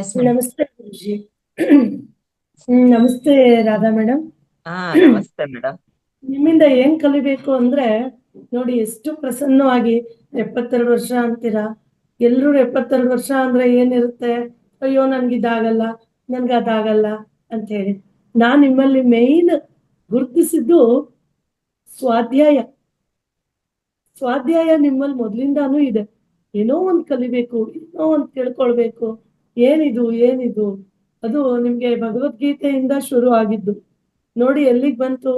Yes madam. ನಮಸ್ತೆ ಗುರೂಜಿ. ನಮಸ್ತೆ Radha madam. ಹಾ, ನಮಸ್ತೆ ಮೇಡಮ್. ನಿಮ್ಮಿಂದ ಏನ್ ಕಲಿಬೇಕು ಅಂದ್ರೆ ನೋಡಿ, ಎಷ್ಟು ಪ್ರಸನ್ನವಾಗಿ 72 ವರ್ಷ ಅಂತೀರಾ. ಎಲ್ರು 72 ವರ್ಷ ಅಂದ್ರೆ ಏನಿರುತ್ತೆ, ಅಯ್ಯೋ ನನ್ಗಿದಾಗಲ್ಲ, ನನ್ಗದಾಗಲ್ಲ ಅಂತ ಹೇಳಿ. ನಾನ್ ನಿಮ್ಮಲ್ಲಿ ಮೇಯ್ನ್ ಗುರುತಿಸಿದ್ದು ಸ್ವಾಧ್ಯಾಯ. ಸ್ವಾಧ್ಯಾಯ ನಿಮ್ಮಲ್ಲಿ ಮೊದ್ಲಿಂದಾನು ಇದೆ. ಏನೋ ಒಂದ್ ಕಲಿಬೇಕು, ಏನೋ ಒಂದ್ ತಿಳ್ಕೊಳ್ಬೇಕು. ಏನಿದು ಅದು ನಿಮ್ಗೆ ಭಗವದ್ಗೀತೆಯಿಂದ ಶುರು ಆಗಿದ್ದು. ನೋಡಿ ಎಲ್ಲಿಗ್ ಬಂತು,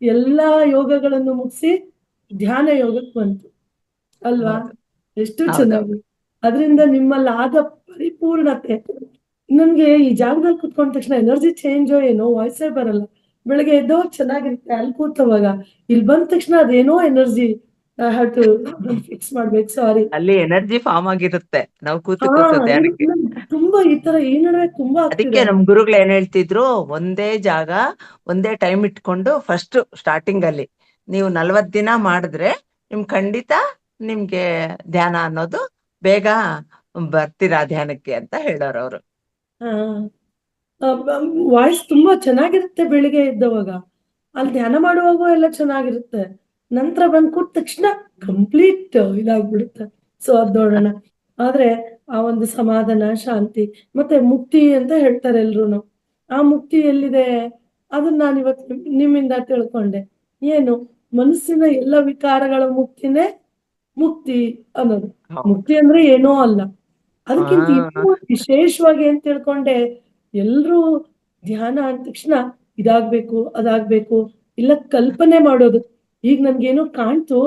ಎಲ್ಲಾ ಯೋಗಗಳನ್ನು ಮುಗಿಸಿ ಧ್ಯಾನ ಯೋಗಕ್ಕೆ ಬಂತು ಅಲ್ವಾ? ಹೌದು, ಎಷ್ಟು ಹೌದೌದು. ಚೆನ್ನಾಗಿ. ಅದರಿಂದ ನಿಮ್ಮಲ್ಲಿ ಆದ ಪರಿಪೂರ್ಣತೆ. ನನ್ಗೆ ಈ ಜಾಗದಲ್ಲಿ ಕುತ್ಕೊಂಡ ತಕ್ಷಣ ಎನರ್ಜಿ ಚೇಂಜೋ ಏನೋ ವಾಯ್ಸೇ ಬರಲ್ಲ. ಬೆಳಗ್ಗೆ ಎದ್ದೋ ಚೆನ್ನಾಗಿರುತ್ತೆ, ಅಲ್ಲಿ ಕೂತವಾಗ ಇಲ್ಲಿ ಬಂದ ತಕ್ಷಣ ಅದೇನೋ ಎನರ್ಜಿ. ಹ್ಯಾವ್ ಟು ಫಿಕ್ಸ್ ಮಾಡ್ಬೇಕು, ಸಾರಿ. ಅಲ್ಲಿ ಎನರ್ಜಿ ಫಾರ್ಮ್ ಆಗಿರುತ್ತೆ ನಾವು ಕೂತು ಹಾ, ಕೂತು ಇದು ಧ್ಯಾನಕ್ಕೆ. ತುಂಬಾ ಈ ತರ ಈ ನಡುವೆ ತುಂಬಾ ಅದಕ್ಕೆ ಆಗ್ತಿದೆ. ನಮ್ ಗುರುಗಳು ಏನ್ ಹೇಳ್ತಿದ್ರು, ಒಂದೇ ಜಾಗ ಒಂದೇ ಟೈಮ್ ಇಟ್ಕೊಂಡು ಫಸ್ಟ್ ಸ್ಟಾರ್ಟಿಂಗ್ ಅಲ್ಲಿ ನೀವು 40 ದಿನ ಮಾಡಿದ್ರೆ ಖಂಡಿತ ನಿಮ್ಗೆ ಧ್ಯಾನ ಅನ್ನೋದು ಬೇಗ ಬರ್ತೀರಾ ಧ್ಯಾನಕ್ಕೆ ಅಂತ ಹೇಳೋರು ಅವರು. ಹಾ, ವಾಯ್ಸ್ ತುಂಬಾ ಚೆನ್ನಾಗಿರುತ್ತೆ ಬೆಳಿಗ್ಗೆ ಎದ್ದವಾಗ. ಅಲ್ಲಿ ಧ್ಯಾನ ಮಾಡುವಾಗ ಎಲ್ಲ ಚೆನ್ನಾಗಿರುತ್ತೆ. ನಂತರ ಬಂದ್ ಕೂತ ತಕ್ಷಣ ಕಂಪ್ಲೀಟ್ ಇದಾಗ್ಬಿಡುತ್ತೆ. ಸೊ ಅದ್ ನೋಡೋಣ. ಆದ್ರೆ ಆ ಒಂದು ಸಮಾಧಾನ, ಶಾಂತಿ ಮತ್ತೆ ಮುಕ್ತಿ ಅಂತ ಹೇಳ್ತಾರೆ ಎಲ್ರುನು. ಆ ಮುಕ್ತಿ ಎಲ್ಲಿದೆ? ಅದನ್ನ ನಾನು ಇವತ್ತು ನಿಮ್ಮಿಂದ ತಿಳ್ಕೊಂಡೆ. ಏನು? ಮನಸ್ಸಿನ ಎಲ್ಲ ವಿಕಾರಗಳ ಮುಕ್ತಿನೇ ಮುಕ್ತಿ ಅನ್ನೋದು. ಹೌದು. ಮುಕ್ತಿ ಅಂದ್ರೆ ಏನೋ ಅಲ್ಲ. ಅದಕ್ಕಿಂತ ಇನ್ನೂ ಹಾ, ವಿಶೇಷವಾಗಿ ಏನ್ ತಿಳ್ಕೊಂಡೆ, ಎಲ್ರೂ ಧ್ಯಾನ ಅಂದ ತಕ್ಷಣ ಇದಾಗ್ಬೇಕು, ಅದಾಗ್ಬೇಕು, ಇಲ್ಲ ಕಲ್ಪನೆ ಮಾಡೋದು. ಈಗ ನನ್ಗೇನೋ ಕಾಣ್ತು,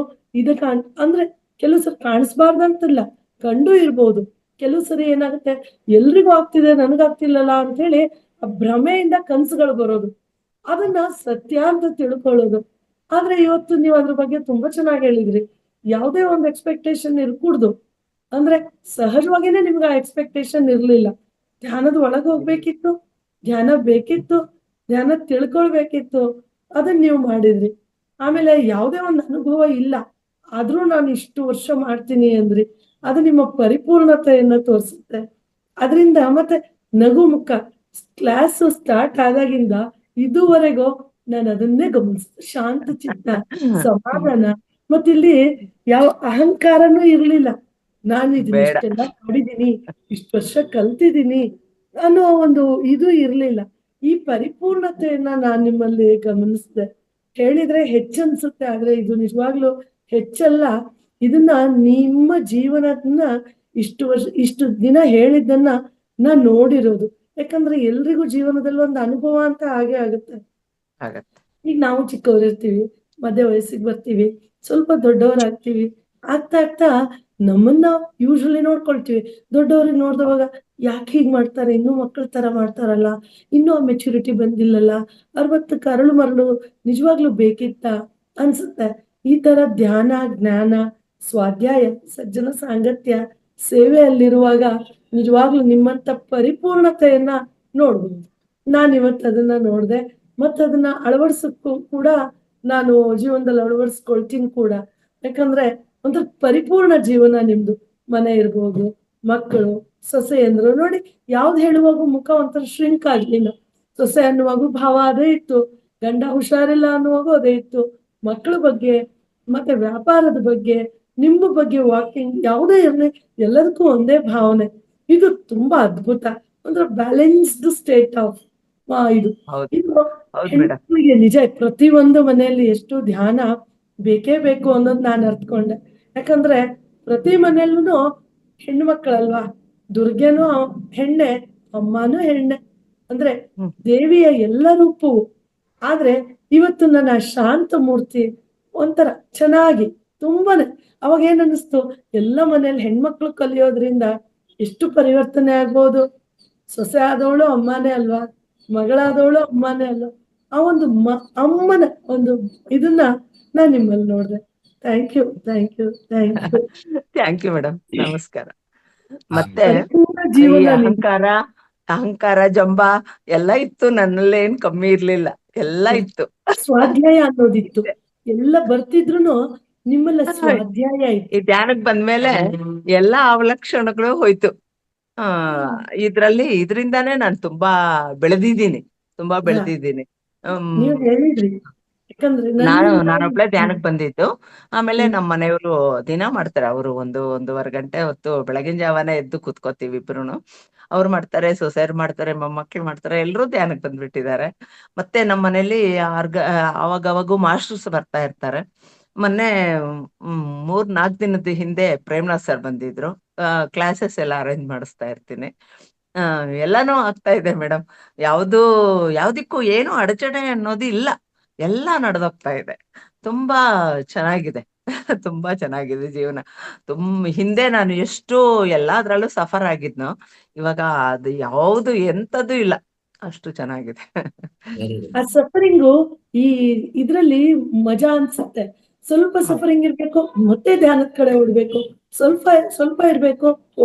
ಅಂದ್ರೆ ಕೆಲವು ಸರಿ ಕಾಣಿಸ್ಬಾರ್ದಂತಿಲ್ಲ, ಕಂಡು ಇರ್ಬೋದು. ಕೆಲವು ಸರಿ ಏನಾಗುತ್ತೆ, ಎಲ್ರಿಗೂ ಆಗ್ತಿದೆ ನನಗಾಗ್ತಿಲ್ಲಲ್ಲ ಅಂತ ಹೇಳಿ ಆ ಭ್ರಮೆಯಿಂದ ಕನ್ಸುಗಳು ಬರೋದು. ಅದನ್ನ ಸತ್ಯ ಅಂತ ತಿಳ್ಕೊಳ್ಳೋದು. ಆದ್ರೆ ಇವತ್ತು ನೀವು ಅದ್ರ ಬಗ್ಗೆ ತುಂಬಾ ಚೆನ್ನಾಗಿ ಹೇಳಿದ್ರಿ. ಯಾವುದೇ ಒಂದು ಎಕ್ಸ್ಪೆಕ್ಟೇಷನ್ ಇರ್ಕೂಡ್ದು. ಅಂದ್ರೆ ಸಹಜವಾಗಿನೇ ನಿಮ್ಗೆ ಆ ಎಕ್ಸ್ಪೆಕ್ಟೇಷನ್ ಇರ್ಲಿಲ್ಲ. ಧ್ಯಾನದ ಒಳಗೆ ಹೋಗ್ಬೇಕಿತ್ತು, ಧ್ಯಾನ ಬೇಕಿತ್ತು, ಧ್ಯಾನ ತಿಳ್ಕೊಳ್ಬೇಕಿತ್ತು. ಅದನ್ನ ನೀವು ಮಾಡಿದ್ರಿ. ಆಮೇಲೆ ಯಾವುದೇ ಒಂದು ಅನುಭವ ಇಲ್ಲ, ಆದ್ರೂ ನಾನು ಇಷ್ಟು ವರ್ಷ ಮಾಡ್ತೀನಿ ಅಂದ್ರಿ. ಅದು ನಿಮ್ಮ ಪರಿಪೂರ್ಣತೆಯನ್ನ ತೋರಿಸುತ್ತೆ. ಅದರಿಂದ ಮತ್ತೆ ನಗು ಮುಖ. ಕ್ಲಾಸ್ ಸ್ಟಾರ್ಟ್ ಆದಾಗಿಂದ ಇದುವರೆಗೂ ನಾನು ಅದನ್ನೇ ಗಮನಿಸ್ತೆ. ಶಾಂತ ಚಿತ್ತ, ಸಮಾಧಾನ. ಮತ್ತಿಲ್ಲಿ ಯಾವ ಅಹಂಕಾರನೂ ಇರ್ಲಿಲ್ಲ. ನಾನು ಇದನ್ನ ಬೇಡ. ಇಷ್ಟೆಲ್ಲ ಮಾಡಿದೀನಿ, ಇಷ್ಟು ವರ್ಷ ಕಲ್ತಿದ್ದೀನಿ ಅನ್ನೋ ಒಂದು ಇದು ಇರ್ಲಿಲ್ಲ. ಈ ಪರಿಪೂರ್ಣತೆಯನ್ನ ನಾನ್ ನಿಮ್ಮಲ್ಲಿ ಗಮನಿಸಿದೆ. ಹೇಳಿದ್ರೆ ಹೆಚ್ಚನ್ಸುತ್ತೆ, ಆದ್ರೆ ಇದು ನಿಜವಾಗ್ಲೂ ಹೆಚ್ಚಲ್ಲ. ಇದನ್ನ ನಿಮ್ಮ ಜೀವನದನ್ನ ಇಷ್ಟು ದಿನ ಹೇಳಿದ್ದನ್ನ ನಾನ್ ನೋಡಿರೋದು. ಯಾಕಂದ್ರೆ ಎಲ್ರಿಗೂ ಜೀವನದಲ್ಲಿ ಒಂದು ಅನುಭವ ಅಂತ ಹಾಗೆ ಆಗುತ್ತೆ. ಆಗತ್ತೆ. ಈಗ ನಾವು ಚಿಕ್ಕವರಿರ್ತೀವಿ, ಮಧ್ಯ ವಯಸ್ಸಿಗೆ ಬರ್ತೀವಿ, ಸ್ವಲ್ಪ ದೊಡ್ಡವರಾಗ್ತೀವಿ. ಆಗ್ತಾ ಆಗ್ತಾ ನಮ್ಮನ್ನ ಯೂಶಲಿ ನೋಡ್ಕೊಳ್ತೀವಿ. ದೊಡ್ಡವ್ರಿಗೆ ನೋಡ್ದವಾಗ ಯಾಕೆ ಹೀಗ್ ಮಾಡ್ತಾರೆ, ಇನ್ನೂ ಮಕ್ಕಳ ತರ ಮಾಡ್ತಾರಲ್ಲ, ಇನ್ನೂ ಆ ಮೆಚುರಿಟಿ ಬಂದಿಲ್ಲಲ್ಲ, 60 ಕರಳು ಮರಳು ನಿಜವಾಗ್ಲೂ ಬೇಕಿತ್ತ ಅನ್ಸುತ್ತೆ. ಈ ತರ ಧ್ಯಾನ, ಜ್ಞಾನ, ಸ್ವಾಧ್ಯಾಯ, ಸಜ್ಜನ ಸಾಂಗತ್ಯ, ಸೇವೆಯಲ್ಲಿರುವಾಗ ನಿಜವಾಗ್ಲೂ ನಿಮ್ಮಂತ ಪರಿಪೂರ್ಣತೆಯನ್ನ ನೋಡ್ಬೋದು. ನಾನ್ ಇವತ್ತು ಅದನ್ನ ನೋಡ್ದೆ. ಅದನ್ನ ಅಳವಡಿಸಕ್ಕೂ ಕೂಡ ನಾನು ಜೀವನದಲ್ಲಿ ಅಳವಡಿಸ್ಕೊಳ್ತೀನಿ ಕೂಡ. ಯಾಕಂದ್ರೆ ಒಂಥರ ಪರಿಪೂರ್ಣ ಜೀವನ ನಿಮ್ದು. ಮನೆ ಇರ್ಬೋದು, ಮಕ್ಕಳು, ಸೊಸೆ ಅಂದ್ರು ನೋಡಿ. ಯಾವ್ದು ಹೇಳುವಾಗೂ ಮುಖ ಒಂಥರ ಶ್ರಿಂಕ್ ಆಗ್ಲಿಲ್ಲ. ಸೊಸೆ ಅನ್ನುವಾಗೂ ಭಾವ ಅದೇ ಇತ್ತು, ಗಂಡ ಹುಷಾರಿಲ್ಲ ಅನ್ನುವಾಗೂ ಅದೇ ಇತ್ತು. ಮಕ್ಕಳ ಬಗ್ಗೆ, ಮತ್ತೆ ವ್ಯಾಪಾರದ ಬಗ್ಗೆ, ನಿಮ್ಮ ಬಗ್ಗೆ, ವಾಕಿಂಗ್ ಯಾವುದೇ ಇರ್ಲಿ, ಎಲ್ಲದಕ್ಕೂ ಒಂದೇ ಭಾವನೆ. ಇದು ತುಂಬಾ ಅದ್ಭುತ. ಒಂಥರ ಬ್ಯಾಲೆನ್ಸ್ಡ್ ಸ್ಟೇಟ್ ಆಫ್ ಇದು. ಹೌದು, ಇದು ಹೌದು ಮೇಡಮ್. ಹೆಣ್ಮಕ್ಳಿಗೆ ನಿಜ ಪ್ರತಿಯೊಂದು ಮನೆಯಲ್ಲಿ ಎಷ್ಟು ಧ್ಯಾನ ಬೇಕೇ ಬೇಕು ಅನ್ನೋದು ನಾನು ಅರ್ಥಕೊಂಡೆ. ಯಾಕಂದ್ರೆ ಪ್ರತಿ ಮನೆಯಲ್ಲೂ ಹೆಣ್ಣು ಮಕ್ಕಳಲ್ವಾ, ದುರ್ಗೆನೂ ಹೆಣ್ಣೆ, ಅಮ್ಮನೂ ಹೆಣ್ಣೆ. ಅಂದ್ರೆ ಹ್ಮ್. ದೇವಿಯ ಎಲ್ಲ ರೂಪವು. ಆದ್ರೆ ಇವತ್ತು ನನ್ನ ಶಾಂತ ಮೂರ್ತಿ ಒಂಥರ ಚೆನ್ನಾಗಿ ತುಂಬಾನೇ. ಅವಾಗ ಏನ್ ಅನ್ನಿಸ್ತು, ಎಲ್ಲ ಮನೇಲಿ ಹೆಣ್ಮಕ್ಳು ಕಲಿಯೋದ್ರಿಂದ ಎಷ್ಟು ಪರಿವರ್ತನೆ ಆಗ್ಬೋದು. ಸೊಸೆ ಆದವಳು ಅಮ್ಮನೇ ಅಲ್ವಾ, ಹೌದು. ಮಗಳಾದವಳು ಅಮ್ಮನೇ ಅಲ್ವಾ. ಆ ಒಂದು ಅಮ್ಮನ ಒಂದು ಇದನ್ನ ನಾನ್ ನಿಮ್ಮಲ್ಲಿ ನೋಡ್ದೆ. Thank you, thank you, thank you. Thank you madam, ನಮಸ್ಕಾರ. ಮತ್ತೆ ಪರಿಪೂರ್ಣ ಈ ಜೀವನ ನಿಮ್ದು. ಅಹಂಕಾರ, ಜಂಬ ಎಲ್ಲ ಇತ್ತು, ನನ್ನಲ್ಲೇನ್ ಕಮ್ಮಿ ಇರ್ಲಿಲ್ಲ, ಎಲ್ಲ ಇತ್ತು. ಸ್ವಾಧ್ಯಾಯ ಅನ್ನೋದಿತ್ತು. ಎಲ್ಲ ಬರ್ತಿದ್ರುನು ನಿಮ್ಮಲ್ಲ ಹಾ, ಸ್ವಾಧ್ಯಾಯ ಈ ಇತ್ತು. ಧ್ಯಾನಕ್ ಬಂದ್ಮೇಲೆ ಎಲ್ಲಾ ಅವಲಕ್ಷಣಗಳು ಹೋಯ್ತು. ಆ ಇದರಿಂದಾನೇ ನಾನು ತುಂಬಾ ಬೆಳೆದಿದ್ದೀನಿ, ತುಂಬಾ ಹಾ, ಬೆಳೆದಿದ್ದೀನಿ. ನೀವ್ ಹೇಳಿದ್ರಿ. ಯಾಕಂದ್ರೆ ನಾನೊಬ್ಳೆ ಧ್ಯಾನಕ್ಕೆ ಬಂದಿದ್ದು. ಆಮೇಲೆ ಹ್ಮ್. ನಮ್ಮ ಮನೆಯವರು ದಿನ ಮಾಡ್ತಾರೆ. ಅವರು ಒಂದೂವರೆ ಗಂಟೆ ಹೊತ್ತು ಬೆಳಗಿನ ಜಾವನೇ ಎದ್ದು ಕೂತ್ಕೋತೀವಿ ಇಬ್ರುನು. ಅವ್ರು ಮಾಡ್ತಾರೆ, ಸೊಸೆಯರು ಮಾಡ್ತಾರೆ, ಮೊಮ್ಮಕ್ಳು ಮಾಡ್ತಾರೆ, ಎಲ್ಲರೂ ಧ್ಯಾನಕ್ಕೆ ಬಂದ್ಬಿಟ್ಟಿದ್ದಾರೆ. ಮತ್ತೆ ನಮ್ಮ ಮನೇಲಿ ಅವಾಗವಾಗೂ ಮಾಸ್ಟರ್ಸ್ ಬರ್ತಾ ಇರ್ತಾರೆ. ಮೊನ್ನೆ 3-4 ದಿನದ ಹಿಂದೆ ಪ್ರೇಮ್ನಾಥ್ ಸರ್ ಬಂದಿದ್ರು. ಕ್ಲಾಸಸ್ ಎಲ್ಲ ಅರೇಂಜ್ ಮಾಡಿಸ್ತಾ ಇರ್ತೀನಿ. ಆ ಎಲ್ಲಾನು ಆಗ್ತಾ ಇದೆ ಮೇಡಮ್. ಯಾವ್ದಕ್ಕೂ ಏನು ಅಡಚಣೆ ಅನ್ನೋದು ಇಲ್ಲ. ಎಲ್ಲ ನಡೆದೋಗ್ತಾ ಇದೆ. ತುಂಬಾ ಚೆನ್ನಾಗಿದೆ. ತುಂಬಾ ಚೆನ್ನಾಗಿದೆ ಜೀವನ. ಹಿಂದೆ ನಾನು ಎಷ್ಟು ಎಲ್ಲಾದ್ರಲ್ಲೂ ಸಫರ್ ಆಗಿದ್ನೋ, ಇವಾಗ ಅದು ಯಾವ್ದು ಎಂತದ್ದು ಇಲ್ಲ. ಅಷ್ಟು ಚೆನ್ನಾಗಿದೆ. Very good. ಆ ಸಫರಿಂಗು ಈ ಇದ್ರಲ್ಲಿ ಮಜಾ ಅನ್ಸುತ್ತೆ. ಸ್ವಲ್ಪ ಹೌದು. ಸಫರಿಂಗ್ ಇರ್ಬೇಕು, ಮತ್ತೆ ಧ್ಯಾನದ ಕಡೆ ಓಡ್ಬೇಕು. ಸ್ವಲ್ಪ ಸ್ವಲ್ಪ ಇರ್ಬೇಕು.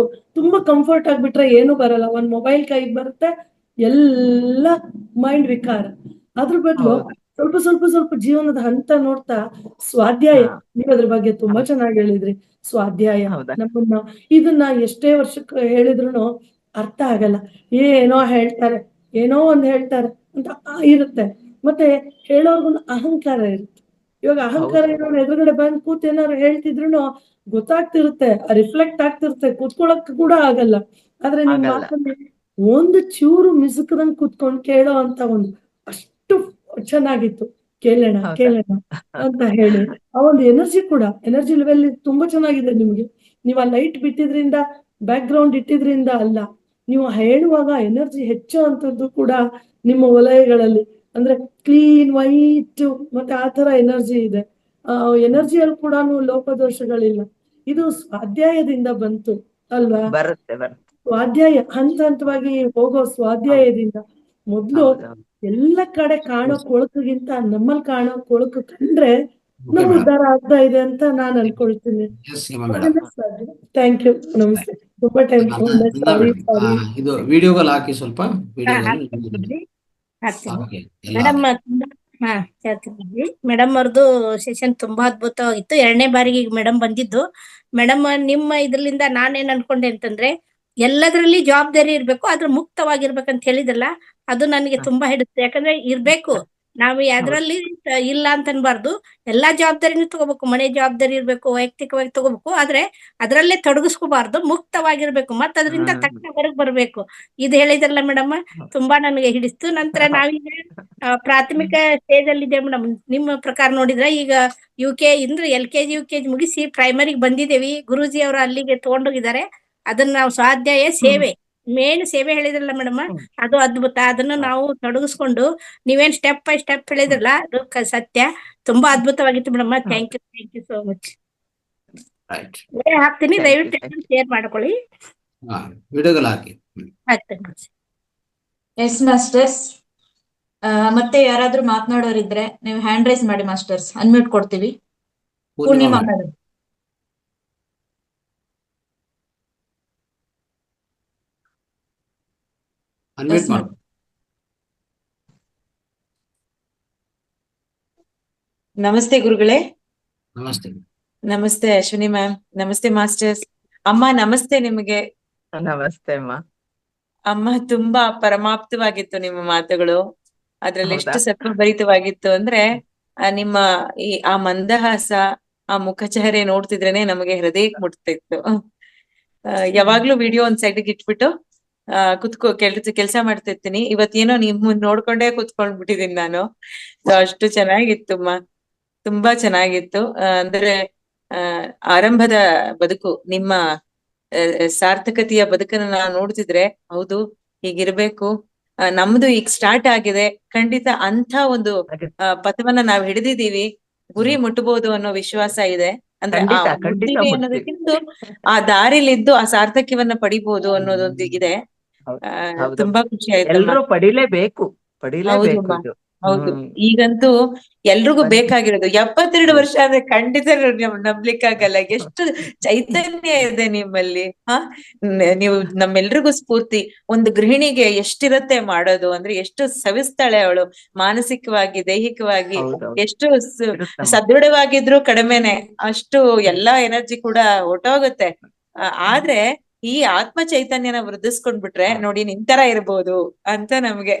ತುಂಬಾ ಕಂಫರ್ಟ್ ಆಗ್ಬಿಟ್ರೆ ಏನು ಬರಲ್ಲ. ಒಂದ್ ಮೊಬೈಲ್ ಕೈಗೆ ಬರುತ್ತೆ, ಎಲ್ಲ ಮೈಂಡ್ ವಿಕಾರ. ಅದ್ರ ಬದಲು ಹೌದು. ಸ್ವಲ್ಪ ಸ್ವಲ್ಪ ಸ್ವಲ್ಪ ಜೀವನದ ಹಂತ ನೋಡ್ತಾ ಸ್ವಾಧ್ಯಾಯ, ಹಾ. ನೀವ್ ಅದ್ರ ಬಗ್ಗೆ ತುಂಬಾ ಹೌದು. ಚೆನ್ನಾಗಿ ಹೇಳಿದ್ರಿ. ಸ್ವಾಧ್ಯಾಯ ಹೌದಾ? ಇದನ್ನ ಎಷ್ಟೇ ವರ್ಷಕ್ಕೆ ಹೇಳಿದ್ರು ಅರ್ಥ ಆಗಲ್ಲ. ಏನೋ ಹೇಳ್ತಾರೆ, ಏನೋ ಒಂದ್ ಹೇಳ್ತಾರೆ ಅಂತ ಇರುತ್ತೆ. ಮತ್ತೆ ಹೇಳೋರ್ಗುನು ಅಹಂಕಾರ ಇರುತ್ತೆ. ಇವಾಗ ಅಹಂಕಾರ ಹೌದು. ಇರೋರು ಎದುರುಗಡೆ ಬಂದ್ ಕೂತ್ ಏನಾದ್ರು ಹೇಳ್ತಿದ್ರು ಗೊತ್ತಾಗ್ತಿರುತ್ತೆ, ರಿಫ್ಲೆಕ್ಟ್ ಆಗ್ತಿರುತ್ತೆ, ಕೂತ್ಕೊಳಕ್ ಕೂಡ ಆಗಲ್ಲ. ಆದ್ರೆ ನಿಮ್ ಆಗಲ್ಲ. ಮಾತಲ್ಲಿ ಒಂದು ಚೂರು ಮಿಸುಕದಂಗ್ ಕೂತ್ಕೊಂಡ್ ಕೇಳೋ ಅಂತ ಒಂದು ಅಷ್ಟು ಚೆನ್ನಾಗಿತ್ತು. ಕೇಳೋಣ ಹೌದಾ? ಕೇಳೋಣ ಅಂತ ಹೇಳಿ ಆ ಒಂದು ಎನರ್ಜಿ ಲೆವೆಲ್ ತುಂಬಾ ಚೆನ್ನಾಗಿದೆ ನಿಮ್ಗೆ. ನೀವು ಆ ಲೈಟ್ ಬಿಟ್ಟಿದ್ರಿಂದ, ಬ್ಯಾಕ್ ಗ್ರೌಂಡ್ ಇಟ್ಟಿದ್ರಿಂದ ಅಲ್ಲ, ನೀವು ಹೇಳುವಾಗ ಎನರ್ಜಿ ಹೆಚ್ಚು ಅಂತದ್ದು ಕೂಡ ನಿಮ್ಮ ವಲಯಗಳಲ್ಲಿ, ಅಂದ್ರೆ ಕ್ಲೀನ್ ವೈಟ್ ಮತ್ತೆ ಆ ತರ ಎನರ್ಜಿ ಇದೆ. ಎನರ್ಜಿಯಲ್ಲಿ ಕೂಡ ಲೋಪದೋಷಗಳಿಲ್ಲ. ಇದು ಸ್ವಾಧ್ಯಾಯದಿಂದ ಬಂತು ಅಲ್ವಾ? ಬರುತ್ತೆ. ಸ್ವಾಧ್ಯಾಯ ಹಂತ ಹಂತವಾಗಿ ಹೋಗೋ ಹೌದು. ಸ್ವಾಧ್ಯಾಯದಿಂದ ಮೊದ್ಲು ಹೌದೌದು. ಎಲ್ಲ ಕಡೆ ಕಾಣೋ ಕೊಳಕುಗಿಂತ ನಮ್ಮಲ್ಲಿ ಕಾಣೋ ಕೊಳಕು ಕಂಡ್ರೆ ಓಕೆ ನಮ್ಮ ಮೇಡಮ್. ಉದ್ಧಾರ ಆಗ್ತಾ ಇದೆ ಅಂತ ನಾನು ಅನ್ಕೊಳ್ತೀನಿ. S madam. ಥ್ಯಾಂಕ್ ಯು, ನಮಸ್ತೆ. ತುಂಬಾ ಟೈಮ್ ತಗೊಂಡೆ, ಇಲ್ಲ ಸಾರಿ ಮೇಡಮ್, ಸಾರಿ. ಇದು ವಿಡಿಯೋಗಳು ಹಾಕಿ ಸ್ವಲ್ಪ ಹಾ, ವಿಡಿಯೋದಲ್ಲಿ. ಹಾಕ್ತೀನಿ ಓಕೆ, ಎಲ್ಲ ಮೇಡಮ್. ಹಾಕಿ. ಹಾ, ಹೇಳ್ತೀನಿ ಮೇಡಮ್. ಅವ್ರದ್ದು ಸೆಷನ್ ತುಂಬಾ ಅದ್ಭುತವಾಗಿತ್ತು. 2ನೇ ಬಾರಿಗೆ ಈಗ ಮೇಡಮ್ ಬಂದಿದ್ದು. ಮೇಡಮ್, ನಿಮ್ಮ ಇದ್ರಲಿಂದ ನಾನೇನ್ ಅನ್ಕೊಂಡೆ ಅಂತಂದ್ರೆ, ಎಲ್ಲದರಲ್ಲಿ ಜವಾಬ್ದಾರಿ ಇರ್ಬೇಕು, ಆದ್ರೆ ಮುಕ್ತವಾಗಿರ್ಬೇಕಂತ ಹೇಳಿದ್ರಲ್ಲ, ಅದು ನನಗೆ ಹ. ತುಂಬಾ ಹಿಡಿಸುತ್ತೆ. ಯಾಕಂದ್ರೆ ಇರ್ಬೇಕು, ನಾವು ಹೌದು. ಯಾವ್ದ್ರಲ್ಲಿ ಇಲ್ಲ ಅಂತ ಅನ್ಬಾರ್ದು. ಎಲ್ಲಾ ಜವಾಬ್ದಾರಿನೂ ತಗೋಬೇಕು. ಮನೆ ಜವಾಬ್ದಾರಿ ಇರ್ಬೇಕು, ವೈಯಕ್ತಿಕವಾಗಿ ತಗೋಬೇಕು, ಆದ್ರೆ ಅದರಲ್ಲೇ ತೊಡಗಿಸ್ಕೋಬಾರ್ದು, ಮುಕ್ತವಾಗಿರ್ಬೇಕು, ಮತ್ತ ಅದರಿಂದ ತಕ್ಕ ಹೊರಗ್ ಬರ್ಬೇಕು. ಇದು ಹೇಳಿದ್ರಲ್ಲ ಮೇಡಮ್, ತುಂಬಾ ನನಗೆ ಹಿಡಿಸ್ತು. ನಂತರ ನಾವೀಗ ಪ್ರಾಥಮಿಕ ಸ್ಟೇಜ್ ಅಲ್ಲಿ ಇದೆ ಮೇಡಮ್. ನಿಮ್ಮ ಪ್ರಕಾರ ನೋಡಿದ್ರೆ ಈಗ ಅಂದ್ರೆ LKG UKG ಮುಗಿಸಿ ಪ್ರೈಮರಿಗೆ ಬಂದಿದ್ದೇವಿ. ಗುರೂಜಿ ಅವರು ಅಲ್ಲಿಗೆ ತಗೊಂಡೋಗಿದ್ದಾರೆ. ಅದನ್ನ ನಾವು ಸ್ವಾಧ್ಯಾಯ ಸೇವೆ, ಮೇನ್ ಸೇವೆ ಹೇಳಿದ್ರಲ್ಲ ಮೇಡಮ್, ಅದು ಅದ್ಭುತ. ಅದನ್ನ ನಾವು ತೊಡಗಿಸ್ಕೊಂಡು ನೀವೇನ್ ಸ್ಟೆಪ್ ಬೈ ಸ್ಟೆಪ್ ಹೇಳಿದ್ರಲ್ಲ, ಅದು ಸತ್ಯ. ತುಂಬಾ ಅದ್ಭುತವಾಗಿತ್ತು madam. Thank you so much. Right. ಹಾಕ್ತೀನಿ, Thank you, ದಯವಿಟ್ಟು thank you. ಶೇರ್ ಮಾಡ್ಕೊಳ್ಳಿ. ವಿಡಿಯೋಗಳು ಹಾಕಿ. ಆಯ್ತು. Yes masters. ಮತ್ತೆ ಯಾರಾದ್ರೂ ಮಾತನಾಡೋರಿದ್ರೆ ನೀವು ಹ್ಯಾಂಡ್ ರೈಸ್ ಮಾಡಿ ಮಾಸ್ಟರ್ಸ್, ಅನ್ಮ್ಯೂಟ್ ಕೊಡ್ತೀವಿ. ಪೂರ್ಣಿಮಾ ಮೇಡಮ್. ಅನ್ಮ್ಯೂಟ್ ಮಾಡಿ. ನಮಸ್ತೆ ಗುರುಗಳೇ. ನಮಸ್ತೆ. ನಮಸ್ತೆ ಅಶ್ವಿನಿ ಮ್ಯಾಮ್. ನಮಸ್ತೆ ಮಾಸ್ಟರ್ಸ್. ಅಮ್ಮ ನಮಸ್ತೆ ನಿಮಗೆ. ನಮಸ್ತೆ ಅಮ್ಮ. ಅಮ್ಮ, ತುಂಬಾ ಪರಮಾಪ್ತವಾಗಿತ್ತು ನಿಮ್ಮ ಮಾತುಗಳು. ಅದ್ರಲ್ಲಿ ಹೌದಾ? ಎಷ್ಟು ಸತ್ವಭರಿತವಾಗಿತ್ತು ಅಂದ್ರೆ, ನಿಮ್ಮ ಆ ಮಂದಹಾಸ, ಆ ಮುಖಚಹರೆ ನೋಡ್ತಿದ್ರೇನೆ ನಮಗೆ ಹೃದಯಕ್ಕೆ ಮುಟ್ತಿತ್ತು. ಯಾವಾಗ್ಲೂ ವಿಡಿಯೋ ಒಂದ್ ಸೈಡ್ಗೆ ಇಟ್ಬಿಟ್ಟು ಕೆಲ್ಸ ಮಾಡ್ತಿರ್ತೀನಿ. ಇವತ್ತೇನೋ ನಿಮ್ಮನ್ನ ನೋಡ್ಕೊಂಡೇ ಕುತ್ಕೊಂಡ್ಬಿಟ್ಟಿದೀನಿ ನಾನು. ಅಷ್ಟು ಚೆನ್ನಾಗಿತ್ತುಮ್ಮ, ತುಂಬಾ ಚೆನ್ನಾಗಿತ್ತು. ಅಂದ್ರೆ ಆರಂಭದ ಬದುಕು, ನಿಮ್ಮ ಸಾರ್ಥಕತೆಯ ಬದುಕನ್ನ ನಾವು ನೋಡ್ತಿದ್ರೆ ಹೌದು ಹೀಗಿರ್ಬೇಕು. ನಮ್ದು ಈಗ ಸ್ಟಾರ್ಟ್ ಆಗಿದೆ. ಖಂಡಿತ ಅಂತ ಒಂದು ಪಥವನ್ನ ನಾವ್ ಹಿಡಿದಿದೀವಿ. ಗುರಿ ಮುಟ್ಟಬಹುದು ಅನ್ನೋ ವಿಶ್ವಾಸ ಇದೆ. ಅಂದ್ರೆ ಆ ಖಂಡಿತ ಮುಟ್ತೀವಿ ಮುಟ್ತೀವಿ. ಅನ್ನೋದಕ್ಕಿಂತ ಆ ದಾರಿಲಿದ್ದು ಆ ಸಾರ್ಥಕ್ಯವನ್ನ ಪಡಿಬಹುದು ಅನ್ನೋದೊಂದು ಇದೆ. ಹೌದು. ತುಂಬಾ ಖುಷಿ ಆಯ್ತಮ್ಮ. ಎಲ್ರೂ ಪಡಿಲೇಬೇಕು ಹೌದಮ್ಮ, ಇದು. ಹೌದು. ಈಗಂತೂ ಎಲ್ರಿಗೂ ಬನ್ನಿ. ಬೇಕಾಗಿರೋದು. 72 ವರ್ಷ ಅಂದ್ರೆ ಖಂಡಿತ ನಂಬ್ಲಿಕ್ಕಾಗಲ್ಲ. ಎಷ್ಟು ಚೈತನ್ಯ ಇದೆ ನಿಮ್ಮಲ್ಲಿ. ನೀವು ನಮ್ಮೆಲ್ರಿಗೂ ಸ್ಫೂರ್ತಿ. ಒಂದು ಗೃಹಿಣಿಗೆ ಎಷ್ಟಿರತ್ತೆ ಮಾಡೋದು ಅಂದ್ರೆ, ಎಷ್ಟು ಸವಿಸ್ತಾಳೆ ಅವಳು, ಮಾನಸಿಕವಾಗಿ ದೈಹಿಕವಾಗಿ. ಹೌದೌದು. ಎಷ್ಟು ಇರುತ್ತಮ್ಮ. ಸದೃಢವಾಗಿದ್ರು ಕಡಿಮೆನೆ, ಅಷ್ಟು ಎಲ್ಲಾ ಎನರ್ಜಿ ಕೂಡ ಹೊರ್ಟೋಗುತ್ತೆ. ಆದ್ರೆ ಈ ಆತ್ಮ ಚೈತನ್ಯನ ವೃದ್ಧಿಸ್ಕೊಂಡ್ಬಿಟ್ರೆ ನೋಡಿ ನಿಂತರ ಇರ್ಬೋದು ಅಂತ ನಮ್ಗೆ